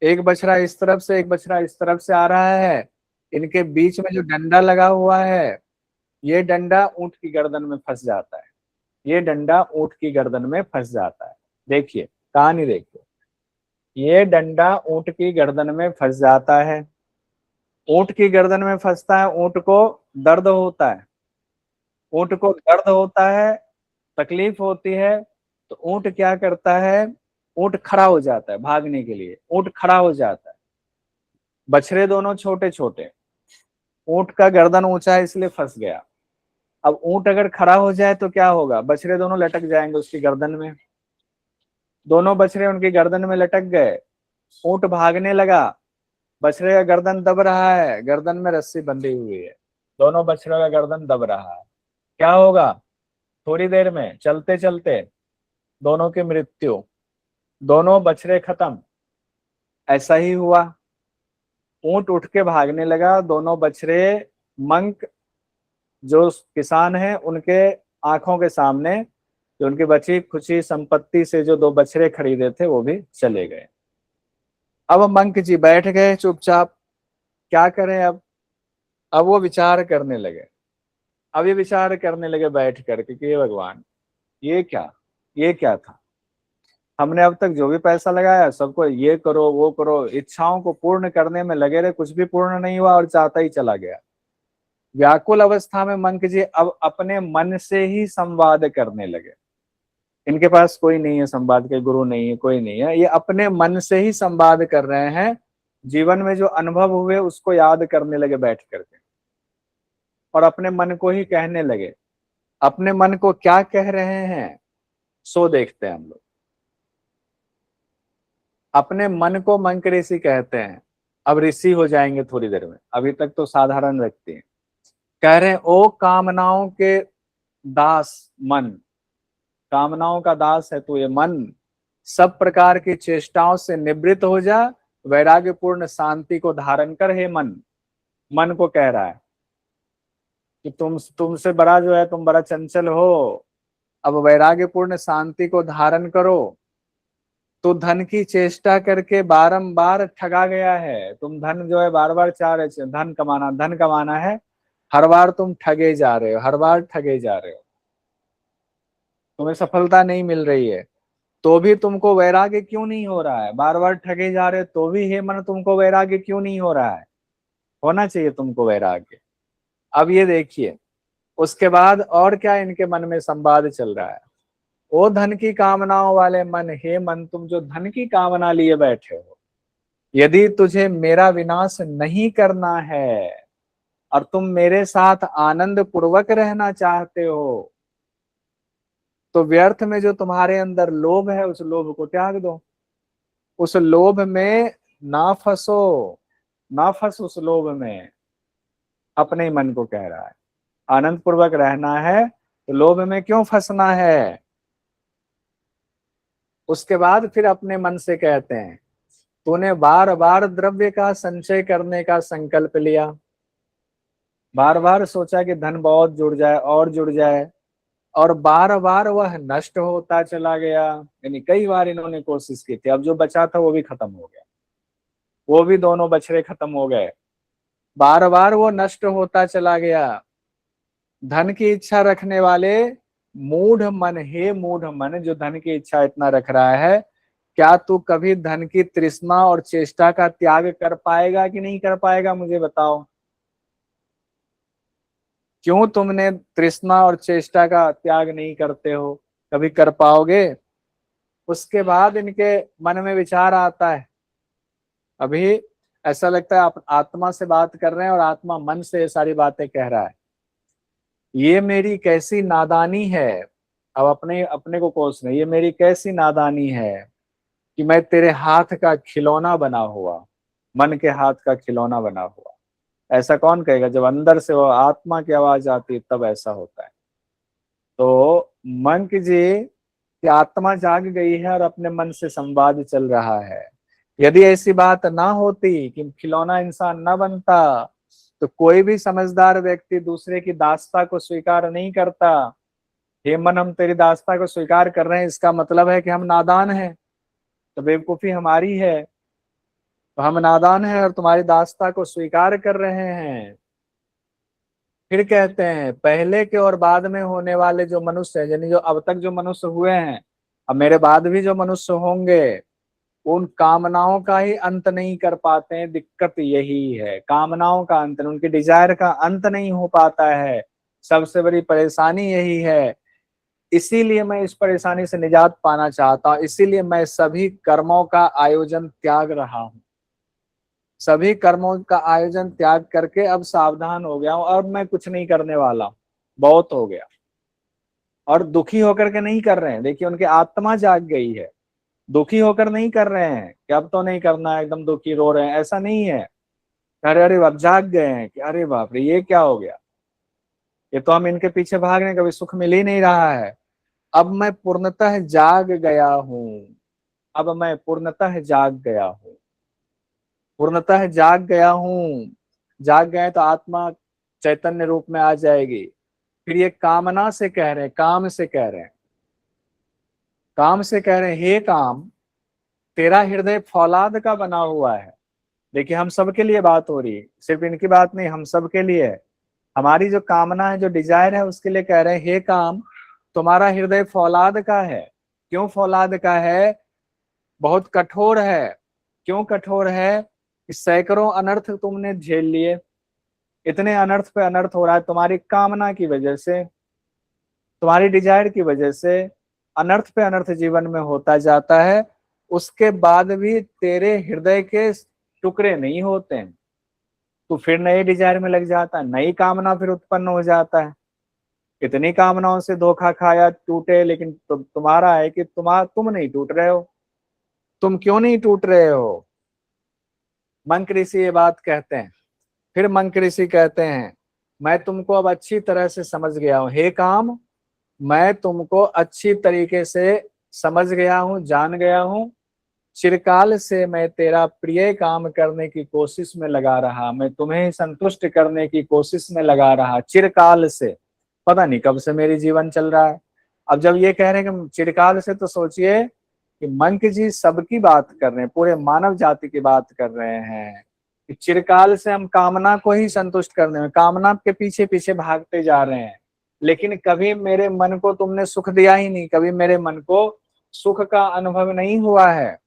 एक बछड़ा इस तरफ से एक बछड़ा इस तरफ से आ रहा है। इनके बीच में जो डंडा लगा हुआ है, ये डंडा ऊंट की गर्दन में फंस जाता है। ये डंडा ऊंट की गर्दन में फंस जाता है। देखिए कहानी देखिए, ये डंडा ऊंट की गर्दन में फंस जाता है। ऊंट की गर्दन में फंसता है, ऊंट को दर्द होता है। ऊंट को दर्द होता है, तकलीफ होती है, तो ऊंट क्या करता है, ऊंट खड़ा हो जाता है भागने के लिए। ऊंट खड़ा हो जाता है। बछड़े दोनों छोटे छोटे, ऊंट का गर्दन ऊंचा है इसलिए फंस गया। अब ऊंट अगर खड़ा हो जाए तो क्या होगा, बछड़े दोनों लटक जाएंगे उसकी गर्दन में। दोनों बछड़े उनकी गर्दन में लटक गए। ऊंट भागने लगा, बछड़े का गर्दन दब रहा है, गर्दन में रस्सी बंधी हुई है, दोनों बछड़ों का गर्दन दब रहा है। क्या होगा, थोड़ी देर में चलते चलते दोनों की मृत्यु, दोनों बछड़े खत्म। ऐसा ही हुआ। ऊंट उठ के भागने लगा, दोनों बछड़े मंक जो किसान हैं उनके आंखों के सामने जो उनकी बची खुची संपत्ति से जो दो बछड़े खरीदे थे वो भी चले गए। अब मंक जी बैठ गए चुपचाप, क्या करें अब वो विचार करने लगे। अब ये विचार करने लगे बैठ करके कि हे भगवान, ये क्या, ये क्या था। हमने अब तक जो भी पैसा लगाया सबको ये करो वो करो, इच्छाओं को पूर्ण करने में लगे रहे, कुछ भी पूर्ण नहीं हुआ और चाहता ही चला गया। व्याकुल अवस्था में मंक जी अब अपने मन से ही संवाद करने लगे। इनके पास कोई नहीं है संवाद के, गुरु नहीं है, कोई नहीं है, ये अपने मन से ही संवाद कर रहे हैं। जीवन में जो अनुभव हुए उसको याद करने लगे बैठ करके, और अपने मन को ही कहने लगे। अपने मन को क्या कह रहे हैं सो देखते हैं हम लोग। अपने मन को मंक ऋषि कहते हैं। अब ऋषि हो जाएंगे थोड़ी देर में, अभी तक तो साधारण व्यक्ति हैं। कह रहे हैं ओ कामनाओं के दास मन, कामनाओं का दास है तू ये मन, सब प्रकार की चेष्टाओं से निवृत्त हो जा, वैराग्यपूर्ण शांति को धारण कर। हे मन, मन को कह रहा है कि तुमसे बड़ा जो है, तुम बड़ा चंचल हो, अब वैराग्यपूर्ण शांति को धारण करो। तो धन की चेष्टा करके बारंबार ठगा गया है। तुम धन जो है बार बार चाह रहे, धन कमाना, धन कमाना है, हर बार तुम ठगे जा रहे हो, हर बार ठगे जा रहे हो, तुम्हें सफलता नहीं मिल रही है। तो भी तुमको वैराग्य क्यों नहीं हो रहा है, बार बार ठगे जा रहे हो तो भी हे मन तुमको वैराग्य क्यों नहीं हो रहा है। होना चाहिए तुमको वैराग्य। अब ये देखिए उसके बाद और क्या इनके मन में संवाद चल रहा है। ओ धन की कामनाओं वाले मन, हे मन तुम जो धन की कामना लिए बैठे हो, यदि तुझे मेरा विनाश नहीं करना है और तुम मेरे साथ आनंद पूर्वक रहना चाहते हो, तो व्यर्थ में जो तुम्हारे अंदर लोभ है उस लोभ को त्याग दो। उस लोभ में ना फंसो, ना फंस उस लोभ में। अपने ही मन को कह रहा है आनंद पूर्वक रहना है तो लोभ में क्यों फंसना है। उसके बाद फिर अपने मन से कहते हैं तूने बार बार द्रव्य का संचय करने का संकल्प लिया, बार बार सोचा कि धन बहुत जुड़ जाए और जुड़ जाए, और बार बार वह नष्ट होता चला गया। यानी कई बार इन्होंने कोशिश की थी, अब जो बचा था वो भी खत्म हो गया, वो भी दोनों बछड़े खत्म हो गए। बार बार वो नष्ट होता चला गया। धन की इच्छा रखने वाले मूढ़ मन, हे मूढ़ मन जो धन की इच्छा इतना रख रहा है, क्या तू कभी धन की तृष्णा और चेष्टा का त्याग कर पाएगा कि नहीं कर पाएगा, मुझे बताओ। क्यों तुमने तृष्णा और चेष्टा का त्याग नहीं करते हो, कभी कर पाओगे। उसके बाद इनके मन में विचार आता है, अभी ऐसा लगता है आप आत्मा से बात कर रहे हैं और आत्मा मन से ये सारी बातें कह रहा है। ये मेरी कैसी नादानी है। अब अपने अपने को कोस रहे, ये मेरी कैसी नादानी है कि मैं तेरे हाथ का खिलौना बना हुआ, मन के हाथ का खिलौना बना हुआ। ऐसा कौन कहेगा? जब अंदर से वो आत्मा की आवाज आती है तब ऐसा होता है। तो मंक जी की आत्मा जाग गई है और अपने मन से संवाद चल रहा है। यदि ऐसी बात ना होती कि खिलौना इंसान ना बनता, तो कोई भी समझदार व्यक्ति दूसरे की दास्ता को स्वीकार नहीं करता। हे मन, हम तेरी दास्ता को स्वीकार कर रहे हैं, इसका मतलब है कि हम नादान हैं, तो बेवकूफी हमारी है। तो हम नादान हैं और तुम्हारी दास्ता को स्वीकार कर रहे हैं। फिर कहते हैं पहले के और बाद में होने वाले जो मनुष्य हैं, यानी जो अब तक जो मनुष्य हुए हैं, अब मेरे बाद भी जो मनुष्य होंगे, उन कामनाओं का ही अंत नहीं कर पाते हैं। दिक्कत यही है, कामनाओं का अंत, उनकी डिजायर का अंत नहीं हो पाता है। सबसे बड़ी परेशानी यही है। इसीलिए मैं इस परेशानी से निजात पाना चाहता हूँ, इसीलिए मैं सभी कर्मों का आयोजन त्याग रहा हूँ। सभी कर्मों का आयोजन त्याग करके अब सावधान हो गया हूं, और मैं कुछ नहीं करने वाला, बहुत हो गया। और दुखी होकर के नहीं कर रहे हैं, देखिए उनकी आत्मा जाग गई है। दुखी होकर नहीं कर रहे हैं कि अब तो नहीं करना है, एकदम दुखी रो रहे हैं, ऐसा नहीं है। अरे अरे अब जाग गए हैं कि अरे बाप रे ये क्या हो गया, ये तो हम इनके पीछे भाग रहे हैं, कभी सुख मिल ही नहीं रहा है। अब मैं पूर्णतः जाग गया हूं, अब मैं पूर्णतः जाग गया हूं, पूर्णतः जाग गया हूं। जाग गए तो आत्मा चैतन्य रूप में आ जाएगी। फिर ये कामना से कह रहे हैं, काम से कह रहे हैं, काम से कह रहे हैं, हे काम, तेरा हृदय फौलाद का बना हुआ है। देखिए हम सबके लिए बात हो रही है, सिर्फ इनकी बात नहीं, हम सबके लिए है। हमारी जो कामना है, जो डिजायर है, उसके लिए कह रहे हैं, हे काम, तुम्हारा हृदय फौलाद का है। क्यों फौलाद का है? बहुत कठोर है। क्यों कठोर है? कि सैकड़ों अनर्थ तुमने झेल लिए, इतने अनर्थ पे अनर्थ हो रहा है तुम्हारी कामना की वजह से, तुम्हारी डिजायर की वजह से अनर्थ पे अनर्थ जीवन में होता जाता है। उसके बाद भी तेरे हृदय के टुकड़े नहीं होते हैं, तो फिर नए डिजायर में लग जाता है, नई कामना फिर उत्पन्न हो जाता है। कितनी कामनाओं से धोखा खाया, टूटे, लेकिन तुम्हारा है कि तुम नहीं टूट रहे हो। तुम क्यों नहीं टूट रहे हो? मंक ऋषि ये बात कहते हैं। फिर मंक ऋषि कहते हैं, मैं तुमको अब अच्छी तरह से समझ गया हूं, हे काम, मैं तुमको अच्छी तरीके से समझ गया हूं, जान गया हूं। चिरकाल से मैं तेरा प्रिय काम करने की कोशिश में लगा रहा, मैं तुम्हें संतुष्ट करने की कोशिश में लगा रहा, चिरकाल से। पता नहीं कब से मेरी जीवन चल रहा है। अब जब ये कह रहे हैं कि चिरकाल से, तो सोचिए कि मंक जी सबकी बात कर रहे हैं, पूरे मानव जाति की बात कर रहे हैं कि चिरकाल से हम कामना को ही संतुष्ट करने में, कामना के पीछे पीछे भागते जा रहे हैं, लेकिन कभी मेरे मन को तुमने सुख दिया ही नहीं, कभी मेरे मन को सुख का अनुभव नहीं हुआ है।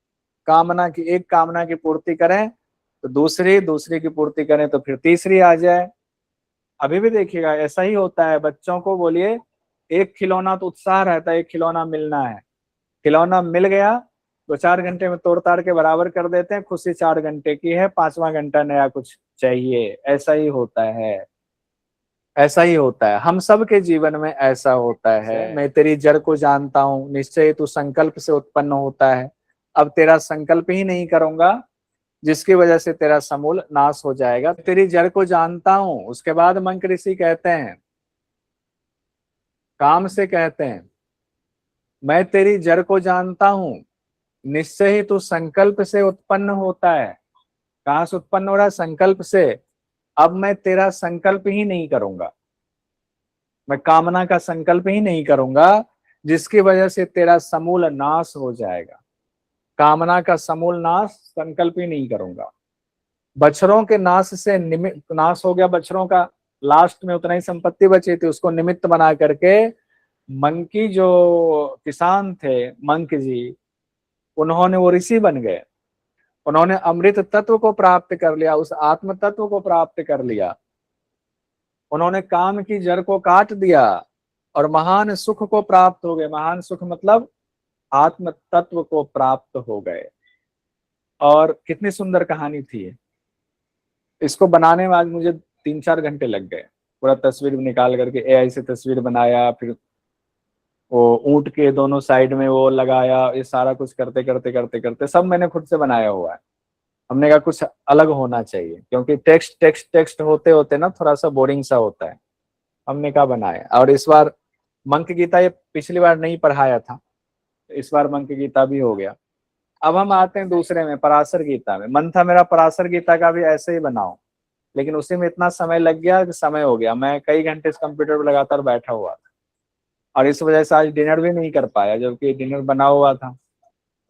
कामना की, एक कामना की पूर्ति करें तो दूसरी, दूसरी की पूर्ति करें तो फिर तीसरी आ जाए। अभी भी देखिएगा ऐसा ही होता है। बच्चों को बोलिए, एक खिलौना तो उत्साह रहता है, एक खिलौना मिलना है, खिलौना मिल गया, 2-4 घंटे में तोड़ ताड़ के बराबर कर देते हैं, खुशी 4 घंटे की है, 5वां घंटा नया कुछ चाहिए। ऐसा ही होता है, ऐसा ही होता है, हम सब के जीवन में ऐसा होता है। मैं तेरी जड़ को जानता हूँ, निश्चय तू संकल्प से उत्पन्न होता है। अब तेरा संकल्प ही नहीं करूंगा, जिसकी वजह से तेरा समूल नाश हो जाएगा। तेरी जड़ को जानता हूं। उसके बाद मंक ऋषि कहते हैं, काम से कहते हैं, मैं तेरी जड़ को जानता हूं, निश्चय ही तू संकल्प से उत्पन्न होता है। कहां से उत्पन्न हो रहा है? संकल्प से। अब मैं तेरा संकल्प ही नहीं करूंगा, मैं कामना का संकल्प ही नहीं करूंगा, जिसकी वजह से तेरा समूल नाश हो जाएगा। कामना का समूल नाश, संकल्प ही नहीं करूंगा। बछड़ों के नाश से निमित्त नाश हो गया, बछड़ों का लास्ट में उतना ही संपत्ति बची थी, उसको निमित्त बना करके मंकी जो किसान थे, मंक जी, उन्होंने, वो ऋषि बन गए। उन्होंने अमृत तत्व को प्राप्त कर लिया, उस आत्म तत्व को प्राप्त कर लिया। उन्होंने काम की जड़ को काट दिया और महान सुख को प्राप्त हो गए। महान सुख मतलब आत्म तत्व को प्राप्त हो गए। और कितनी सुंदर कहानी थी। इसको बनाने में आज मुझे 3-4 घंटे लग गए। पूरा तस्वीर निकाल करके एआई से तस्वीर बनाया, फिर वो ऊंट के दोनों साइड में वो लगाया, ये सारा कुछ करते करते करते करते सब मैंने खुद से बनाया हुआ है। हमने कहा कुछ अलग होना चाहिए, क्योंकि टेक्स्ट टेक्स्ट टेक्स्ट होते होते ना थोड़ा सा बोरिंग सा होता है। हमने कहा बनाया, और इस बार मंक गीता ये पिछली बार नहीं पढ़ाया था, इस बार मंक गीता भी हो गया। अब हम आते हैं दूसरे में, पराशर गीता में। मन था मेरा पराशर गीता का भी ऐसे ही बनाऊं, लेकिन उसी में इतना समय लग गया कि समय हो गया। मैं कई घंटे इस कंप्यूटर पर लगातार बैठा हुआ था, और इस वजह से आज डिनर भी नहीं कर पाया, जबकि डिनर बना हुआ था।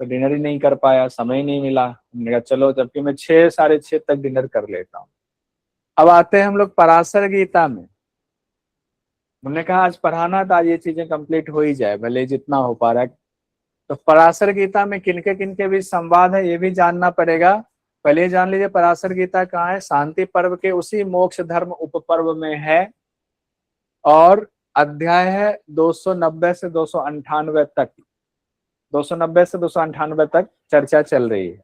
तो डिनर ही नहीं कर पाया, समय ही नहीं मिला। हमने कहा चलो, जबकि मैं 6 साढ़े 6 तक डिनर कर लेता हूँ। अब आते हैं हम लोग पराशर गीता में। हमने कहा आज पढ़ाना था, आज ये चीजें कंप्लीट हो ही जाए, भले जितना हो पा रहा है। तो पराशर गीता में किनके किनके बीच संवाद है ये भी जानना पड़ेगा। पहले जान लीजिए पराशर गीता कहाँ है। शांति पर्व के उसी मोक्ष धर्म उपपर्व में है, और अध्याय है 290 से 298 तक। 290 से 298 तक चर्चा चल रही है।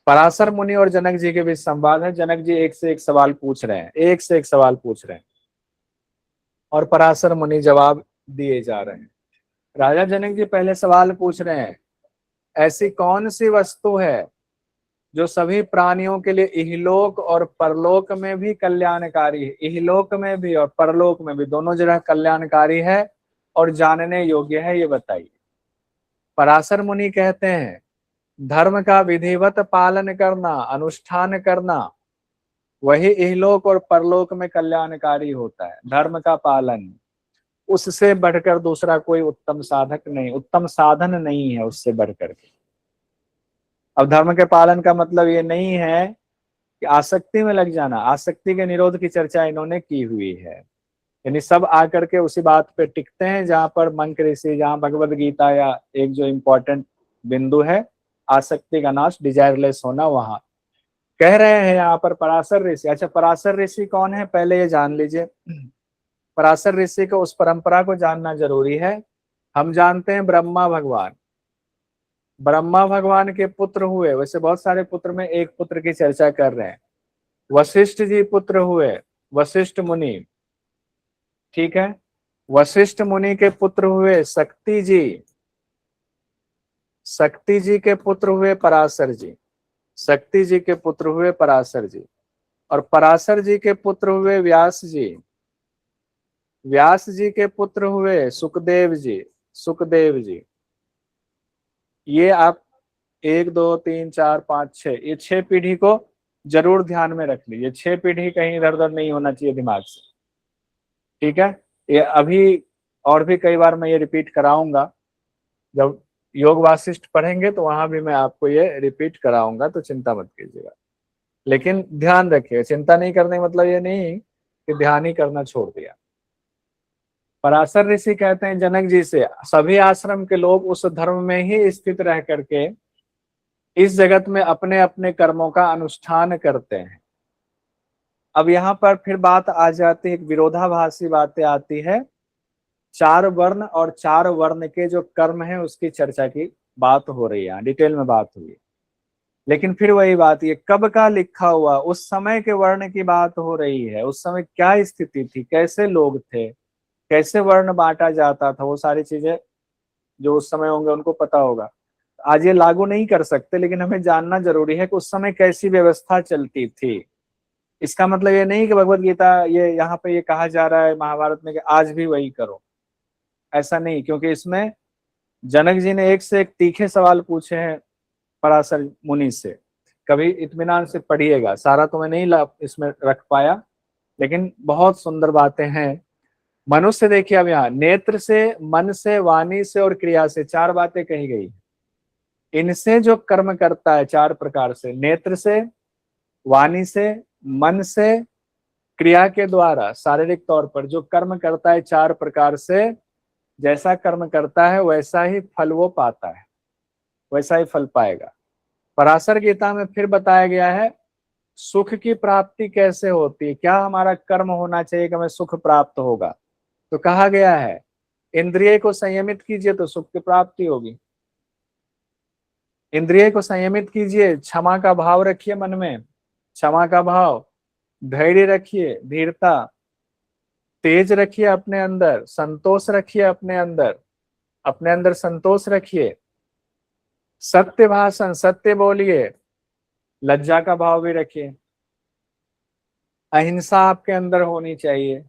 पराशर मुनि और जनक जी के बीच संवाद है। जनक जी एक से एक सवाल पूछ रहे हैं, एक से एक सवाल पूछ रहे हैं, और पराशर मुनि जवाब दिए जा रहे हैं। राजा जनक जी पहले सवाल पूछ रहे हैं, ऐसी कौन सी वस्तु है जो सभी प्राणियों के लिए इहलोक और परलोक में भी कल्याणकारी है। इहलोक में भी और परलोक में भी, दोनों जगह कल्याणकारी है और जानने योग्य है, ये बताइए। पराशर मुनि कहते हैं, धर्म का विधिवत पालन करना, अनुष्ठान करना, वही इहलोक और परलोक में कल्याणकारी होता है। धर्म का पालन, उससे बढ़कर दूसरा कोई उत्तम साधक नहीं, उत्तम साधन नहीं है उससे बढ़कर के। अब धर्म के पालन का मतलब ये नहीं है कि आसक्ति में लग जाना। आसक्ति के निरोध की चर्चा इन्होंने की हुई है, यानी सब आकर के उसी बात पे टिकते हैं जहां पर मंक ऋषि, जहां भगवद गीता या एक जो इम्पोर्टेंट बिंदु है आसक्ति का नाश, डिजायरलेस होना, वहां कह रहे हैं यहाँ पर पराशर ऋषि। अच्छा, पराशर ऋषि कौन है पहले ये जान लीजिए। पराशर ऋषि को, उस परंपरा को जानना जरूरी है। हम जानते हैं ब्रह्मा भगवान, ब्रह्मा भगवान के पुत्र हुए। वैसे बहुत सारे पुत्र में एक पुत्र की चर्चा कर रहे हैं। वशिष्ठ जी पुत्र हुए, वशिष्ठ मुनि, ठीक है। वशिष्ठ मुनि के पुत्र हुए शक्ति जी, शक्ति जी के पुत्र हुए पराशर जी, शक्ति जी के पुत्र हुए पराशर जी, और पराशर जी के पुत्र हुए व्यास जी, व्यास जी के पुत्र हुए सुखदेव जी, सुखदेव जी। ये आप 1 2 3 4 5 6, ये 6 पीढ़ी को जरूर ध्यान में रख लीजिए। 6 पीढ़ी कहीं इधर उधर नहीं होना चाहिए दिमाग से, ठीक है। ये अभी और भी कई बार मैं ये रिपीट कराऊंगा, जब योग वासिष्ठ पढ़ेंगे तो वहां भी मैं आपको ये रिपीट कराऊंगा, तो चिंता मत कीजिएगा। लेकिन ध्यान रखिए, चिंता नहीं करने का मतलब ये नहीं कि ध्यान ही करना छोड़ दिया। पराशर ऋषि कहते हैं जनक जी से, सभी आश्रम के लोग उस धर्म में ही स्थित रह करके इस जगत में अपने अपने कर्मों का अनुष्ठान करते हैं। अब यहाँ पर फिर बात आ जाती है, एक विरोधाभासी बातें आती है। 4 वर्ण और 4 वर्ण के जो कर्म है उसकी चर्चा की बात हो रही है, डिटेल में बात हुई। लेकिन फिर वही बात, ये कब का लिखा हुआ, उस समय के वर्ण की बात हो रही है। उस समय क्या स्थिति थी, कैसे लोग थे, कैसे वर्ण बांटा जाता था, वो सारी चीजें जो उस समय होंगे उनको पता होगा। आज ये लागू नहीं कर सकते, लेकिन हमें जानना जरूरी है कि उस समय कैसी व्यवस्था चलती थी। इसका मतलब ये नहीं कि भगवत गीता ये यहाँ पे ये कहा जा रहा है महाभारत में कि आज भी वही करो, ऐसा नहीं। क्योंकि इसमें जनक जी ने एक से एक तीखे सवाल पूछे हैं पराशर मुनि से। कभी इत्मीनान से पढ़िएगा, सारा तो मैं नहीं इसमें रख पाया, लेकिन बहुत सुंदर बातें हैं। मनुष्य देखिए, अब यहाँ नेत्र से, मन से, वाणी से और क्रिया से 4 बातें कही गई। इनसे जो कर्म करता है 4 प्रकार से, नेत्र से, वाणी से, मन से, क्रिया के द्वारा शारीरिक तौर पर जो कर्म करता है 4 प्रकार से, जैसा कर्म करता है वैसा ही फल वो पाता है, वैसा ही फल पाएगा। पराशर गीता में फिर बताया गया है सुख की प्राप्ति कैसे होती है, क्या हमारा कर्म होना चाहिए कि हमें सुख प्राप्त होगा। तो कहा गया है इंद्रिय को संयमित कीजिए तो सुख की प्राप्ति होगी। इंद्रिय को संयमित कीजिए, क्षमा का भाव रखिए मन में, क्षमा का भाव, धैर्य रखिए, धीरता, तेज रखिए अपने अंदर, संतोष रखिए अपने अंदर संतोष रखिए, सत्य भाषण, सत्य बोलिए, लज्जा का भाव भी रखिए, अहिंसा आपके अंदर होनी चाहिए,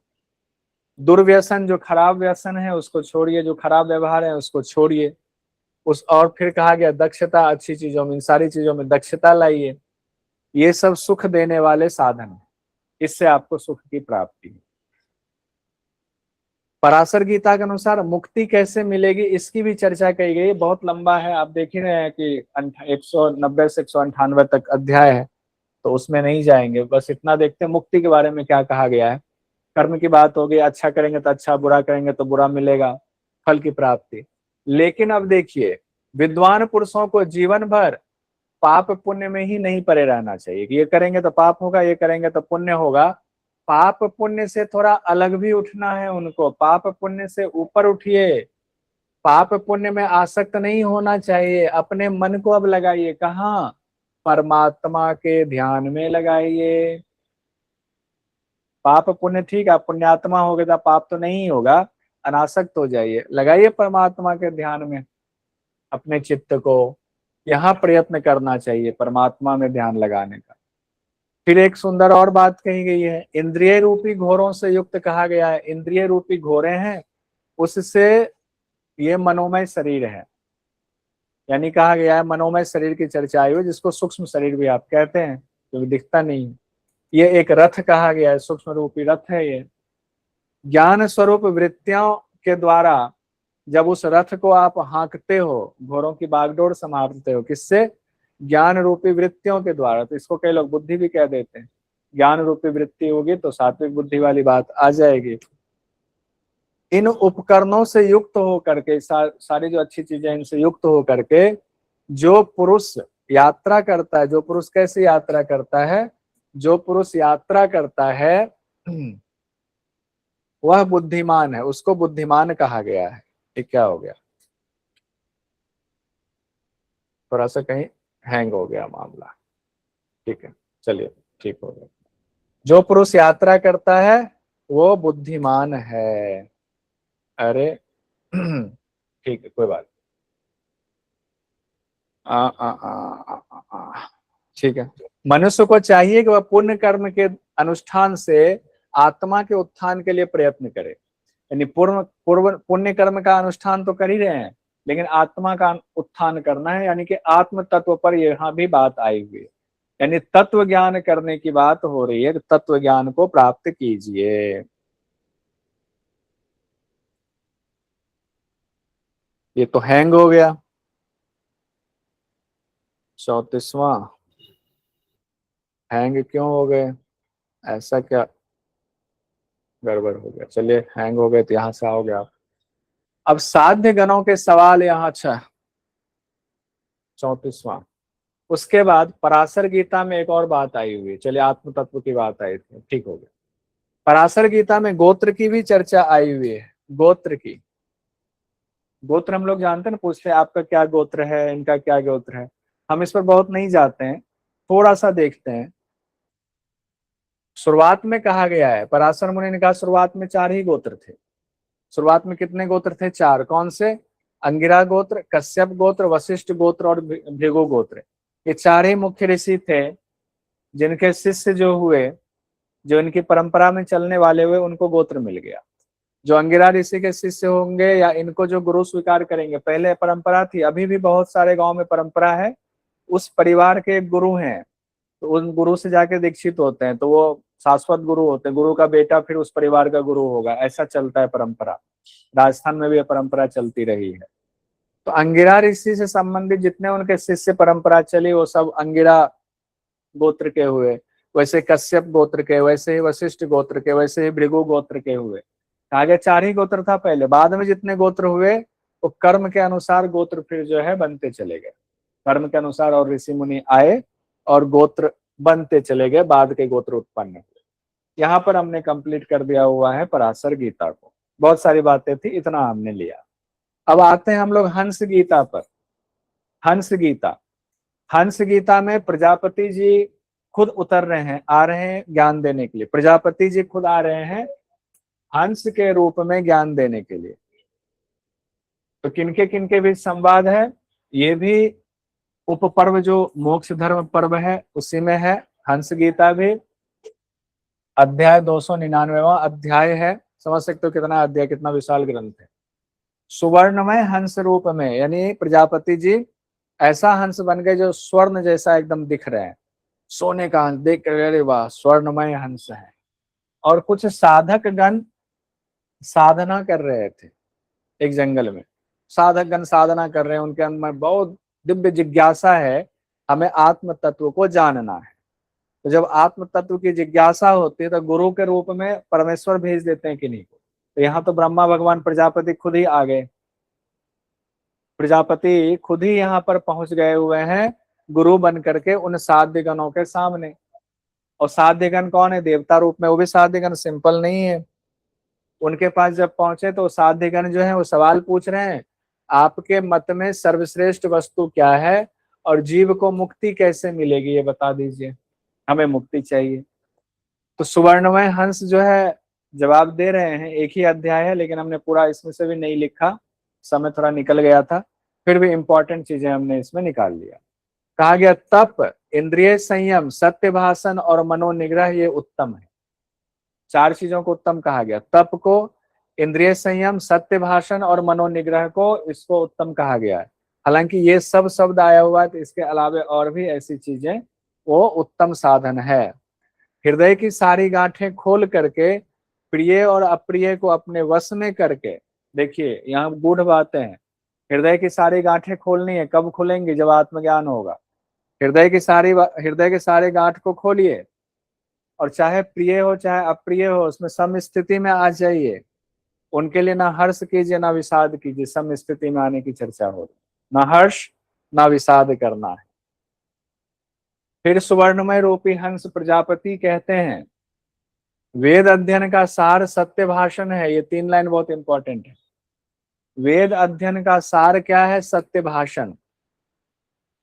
दुर्व्यसन जो खराब व्यसन है उसको छोड़िए, जो खराब व्यवहार है उसको छोड़िए। और फिर कहा गया दक्षता, अच्छी चीजों में, इन सारी चीजों में दक्षता लाइए। ये सब सुख देने वाले साधन है, इससे आपको सुख की प्राप्ति है। पराशर गीता के अनुसार मुक्ति कैसे मिलेगी इसकी भी चर्चा की गई, बहुत लंबा है, आप देख ही रहे हैं कि 190 से 198 तक अध्याय है, तो उसमें नहीं जाएंगे, बस इतना देखते हैं मुक्ति के बारे में क्या कहा गया है। कर्म की बात होगी, अच्छा करेंगे तो अच्छा, बुरा करेंगे तो बुरा मिलेगा, फल की प्राप्ति। लेकिन अब देखिए, विद्वान पुरुषों को जीवन भर पाप पुण्य में ही नहीं पड़े रहना चाहिए कि ये करेंगे तो पाप होगा, ये करेंगे तो पुण्य होगा। पाप पुण्य से थोड़ा अलग भी उठना है उनको, पाप पुण्य से ऊपर उठिए, पाप पुण्य में आसक्त नहीं होना चाहिए। अपने मन को अब लगाइए कहाँ, परमात्मा के ध्यान में लगाइए। पाप पुण्य ठीक है, आप पुण्यात्मा हो गए तो पाप तो नहीं होगा, अनासक्त हो जाइए, लगाइए परमात्मा के ध्यान में अपने चित्त को। यहाँ प्रयत्न करना चाहिए परमात्मा में ध्यान लगाने का। फिर एक सुंदर और बात कही गई है, इंद्रिय रूपी घोरों से युक्त कहा गया है। इंद्रिय रूपी घोरे हैं, उससे ये मनोमय शरीर है, यानी कहा गया है मनोमय शरीर की चर्चा आई हुई, जिसको सूक्ष्म शरीर भी आप कहते हैं क्योंकि दिखता नहीं। ये एक रथ कहा गया है, सूक्ष्म रूपी रथ है ये। ज्ञान स्वरूप वृत्तियों के द्वारा जब उस रथ को आप हाँकते हो, घोड़ों की बागडोर संभालते हो, किससे, ज्ञान रूपी वृत्तियों के द्वारा। तो इसको कई लोग बुद्धि भी कह देते हैं। ज्ञान रूपी वृत्ति होगी तो सात्विक बुद्धि वाली बात आ जाएगी। इन उपकरणों से युक्त हो करके, सारी जो अच्छी चीजें इनसे युक्त हो करके जो पुरुष यात्रा करता है, जो पुरुष कैसे यात्रा करता है, जो पुरुष यात्रा करता है वह बुद्धिमान है, उसको बुद्धिमान कहा गया है। ये क्या हो गया, थोड़ा सा कहीं हैंग हो गया मामला, ठीक है, चलिए ठीक हो गया। जो पुरुष यात्रा करता है वो बुद्धिमान है। अरे ठीक है, कोई बात। आ, आ, आ, आ, आ, आ, ठीक है। मनुष्य को चाहिए कि वह पुण्य कर्म के अनुष्ठान से आत्मा के उत्थान के लिए प्रयत्न करे, यानी पूर्व पूर्व पुण्य कर्म का अनुष्ठान तो कर ही रहे हैं, लेकिन आत्मा का उत्थान करना है, यानी कि आत्म तत्व पर यहाँ भी बात आई हुई है, यानी तत्व ज्ञान करने की बात हो रही है, तत्व ज्ञान को प्राप्त कीजिए। ये तो हैंग हो गया 34वां। हैंग क्यों हो गए, ऐसा क्या गड़बड़ हो गया, चलिए हैंग हो गए तो यहाँ से आओगे आप। अब साध्य गणों के सवाल यहाँ, अच्छा 34वां। उसके बाद पराशर गीता में एक और बात आई हुई है, चलिए आत्म तत्व की बात आई थी, ठीक हो गया। पराशर गीता में गोत्र की भी चर्चा आई हुई है, गोत्र की। गोत्र हम लोग जानते हैं ना, पूछते हैं आपका क्या गोत्र है, इनका क्या गोत्र है। हम इस पर बहुत नहीं जाते हैं, थोड़ा सा देखते हैं। शुरुआत में कहा गया है, पराशर मुनि ने कहा शुरुआत में 4 ही गोत्र थे। शुरुआत में कितने गोत्र थे, 4। कौन से, अंगिरा गोत्र, कश्यप गोत्र, वशिष्ठ गोत्र और भृगु गोत्र। ये 4 ही मुख्य ऋषि थे, जिनके शिष्य जो हुए, जो इनकी परंपरा में चलने वाले हुए, उनको गोत्र मिल गया। जो अंगिरा ऋषि के शिष्य होंगे या इनको जो गुरु स्वीकार करेंगे, पहले परंपरा थी, अभी भी बहुत सारे गांव में परंपरा है, उस परिवार के गुरु हैं तो उन गुरु से जाके दीक्षित होते हैं, तो वो शाश्वत गुरु होते हैं, गुरु का बेटा फिर उस परिवार का गुरु होगा, ऐसा चलता है परंपरा। राजस्थान में भी यह परंपरा चलती रही है। तो अंगिरा ऋषि से संबंधित जितने उनके शिष्य परंपरा चली, वो सब अंगिरा गोत्र के हुए, वैसे कश्यप गोत्र के, वैसे ही वशिष्ठ गोत्र के, वैसे ही भृगु गोत्र के हुए। आगे 4 ही गोत्र था पहले, बाद में जितने गोत्र हुए वो कर्म के अनुसार गोत्र फिर जो है बनते चले गए, कर्म के अनुसार, और ऋषि मुनि आए और गोत्र बनते चले गए, बाद के गोत्र उत्पन्न हुए। यहाँ पर हमने कंप्लीट कर दिया हुआ है पराशर गीता को, बहुत सारी बातें थी, इतना हमने लिया। अब आते हैं हम लोग हंस गीता पर। हंस गीता, हंस गीता में प्रजापति जी खुद उतर रहे हैं, आ रहे हैं ज्ञान देने के लिए। प्रजापति जी खुद आ रहे हैं हंस के रूप में ज्ञान देने के लिए। तो किनके बीच संवाद है? ये भी उपपर्व जो मोक्ष धर्म पर्व है उसी में है। हंस गीता भी अध्याय 299वां अध्याय है। समझ सकते हो कितना अध्याय, कितना विशाल ग्रंथ है। सुवर्णमय हंस रूप में, यानी प्रजापति जी ऐसा हंस बन गए जो स्वर्ण जैसा एकदम दिख रहे हैं, सोने का हंस। देख कर अरे वाह, स्वर्णमय हंस है। और कुछ साधक गण साधना कर रहे थे एक जंगल में। साधक गण साधना कर रहे हैं, उनके अंदर बहुत दिव्य जिज्ञासा है, हमें आत्म तत्व को जानना है। तो जब आत्म तत्व की जिज्ञासा होती है तो गुरु के रूप में परमेश्वर भेज देते हैं किन्हीं को। तो यहाँ तो ब्रह्मा भगवान प्रजापति खुद ही आ गए। प्रजापति खुद ही यहाँ पर पहुंच गए हुए हैं गुरु बन करके उन साध्य गणों के सामने। और साध्य गण कौन है? देवता रूप में। वो भी साध्य गण सिंपल नहीं है। उनके पास जब पहुंचे तो साध्य गण जो है वो सवाल पूछ रहे हैं, आपके मत में सर्वश्रेष्ठ वस्तु क्या है और जीव को मुक्ति कैसे मिलेगी, ये बता दीजिए, हमें मुक्ति चाहिए। तो सुवर्णमय हंस जो है जवाब दे रहे हैं। एक ही अध्याय है लेकिन हमने पूरा इसमें से भी नहीं लिखा, समय थोड़ा निकल गया था, फिर भी इंपॉर्टेंट चीजें हमने इसमें निकाल लिया। कहा गया तप, इंद्रिय संयम, सत्य भाषण और मनोनिग्रह ये उत्तम है। चार चीजों को उत्तम कहा गया। तप को, इंद्रिय संयम, सत्य भाषण और मनोनिग्रह को, इसको उत्तम कहा गया है। हालांकि ये सब शब्द आया हुआ है तो इसके अलावे और भी ऐसी चीजें वो उत्तम साधन है। हृदय की सारी गांठें खोल करके प्रिय और अप्रिय को अपने वश में करके, देखिए यहाँ गूढ़ बातें हैं। हृदय की सारी गांठें खोलनी है, कब खुलेंगी? जब आत्मज्ञान होगा। हृदय के सारे गांठ को खोलिए और चाहे प्रिय हो चाहे अप्रिय हो उसमें सम स्थिति में आ जाइए। उनके लिए ना हर्ष कीजिए ना विषाद कीजिए, सम स्थिति में आने की चर्चा हो रही, ना हर्ष ना विषाद करना है। फिर सुवर्णमय रूपी हंस प्रजापति कहते हैं वेद अध्ययन का सार सत्य भाषण है। ये 3 लाइन बहुत इंपॉर्टेंट है। वेद अध्ययन का सार क्या है? सत्य भाषण।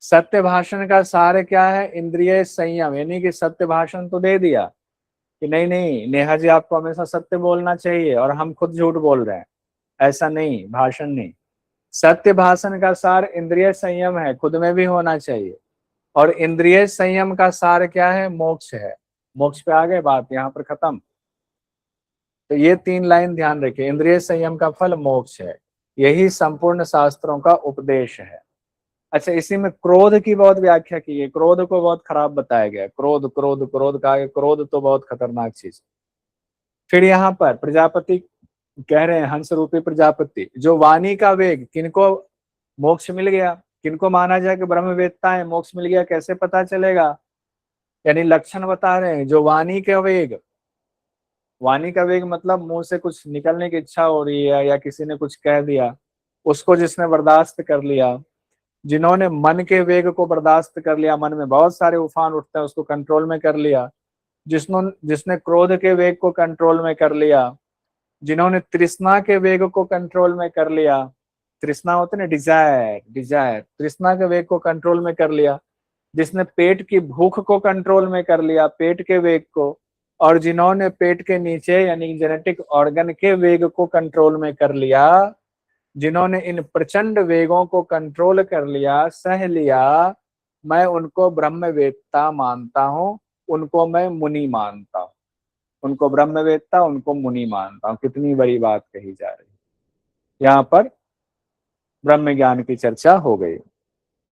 सत्य भाषण का सार क्या है? इंद्रिय संयम। यानी कि सत्य भाषण तो दे दिया कि नहीं नहीं नेहा जी आपको हमेशा सत्य बोलना चाहिए और हम खुद झूठ बोल रहे हैं, ऐसा नहीं, भाषण नहीं। सत्य भाषण का सार इंद्रिय संयम है, खुद में भी होना चाहिए। और इंद्रिय संयम का सार क्या है? मोक्ष है। मोक्ष पे आ गए, बात यहाँ पर खत्म। तो ये 3 लाइन ध्यान रखिए। इंद्रिय संयम का फल मोक्ष है, यही संपूर्ण शास्त्रों का उपदेश है। अच्छा, इसी में क्रोध की बहुत व्याख्या की है। क्रोध को बहुत खराब बताया गया। क्रोध क्रोध क्रोध कहा गया, क्रोध तो बहुत खतरनाक चीज। फिर यहाँ पर प्रजापति कह रहे हैं, हंस रूपी प्रजापति, जो वाणी का वेग, किनको मोक्ष मिल गया, किनको माना जाए कि ब्रह्मवेत्ता है, मोक्ष मिल गया, कैसे पता चलेगा? यानी लक्षण बता रहे हैं। जो वाणी का वेग, वाणी का वेग मतलब मुंह से कुछ निकलने की इच्छा हो रही है या किसी ने कुछ कह दिया, उसको जिसने बर्दाश्त कर लिया। जिन्होंने मन के वेग को बर्दाश्त कर लिया, मन में बहुत सारे उफान उठते हैं, उसको कंट्रोल में कर लिया। जिसने क्रोध के वेग को कंट्रोल में कर लिया, जिन्होंने तृष्णा के वेग को कंट्रोल में कर लिया, तृष्णा होते ना, डिजायर डिजायर, तृष्णा के वेग को कंट्रोल में कर लिया। जिसने पेट की भूख को कंट्रोल में कर लिया, पेट के वेग को। और जिन्होंने पेट के नीचे यानी जेनेटिक ऑर्गन के वेग को कंट्रोल में कर लिया, जिन्होंने इन प्रचंड वेगों को कंट्रोल कर लिया, सह लिया, मैं उनको ब्रह्मवेत्ता मानता हूं, उनको मैं मुनि मानता हूं। उनको ब्रह्मवेत्ता, उनको मुनि मानता हूं। कितनी बड़ी बात कही जा रही है। यहाँ पर ब्रह्म ज्ञान की चर्चा हो गई।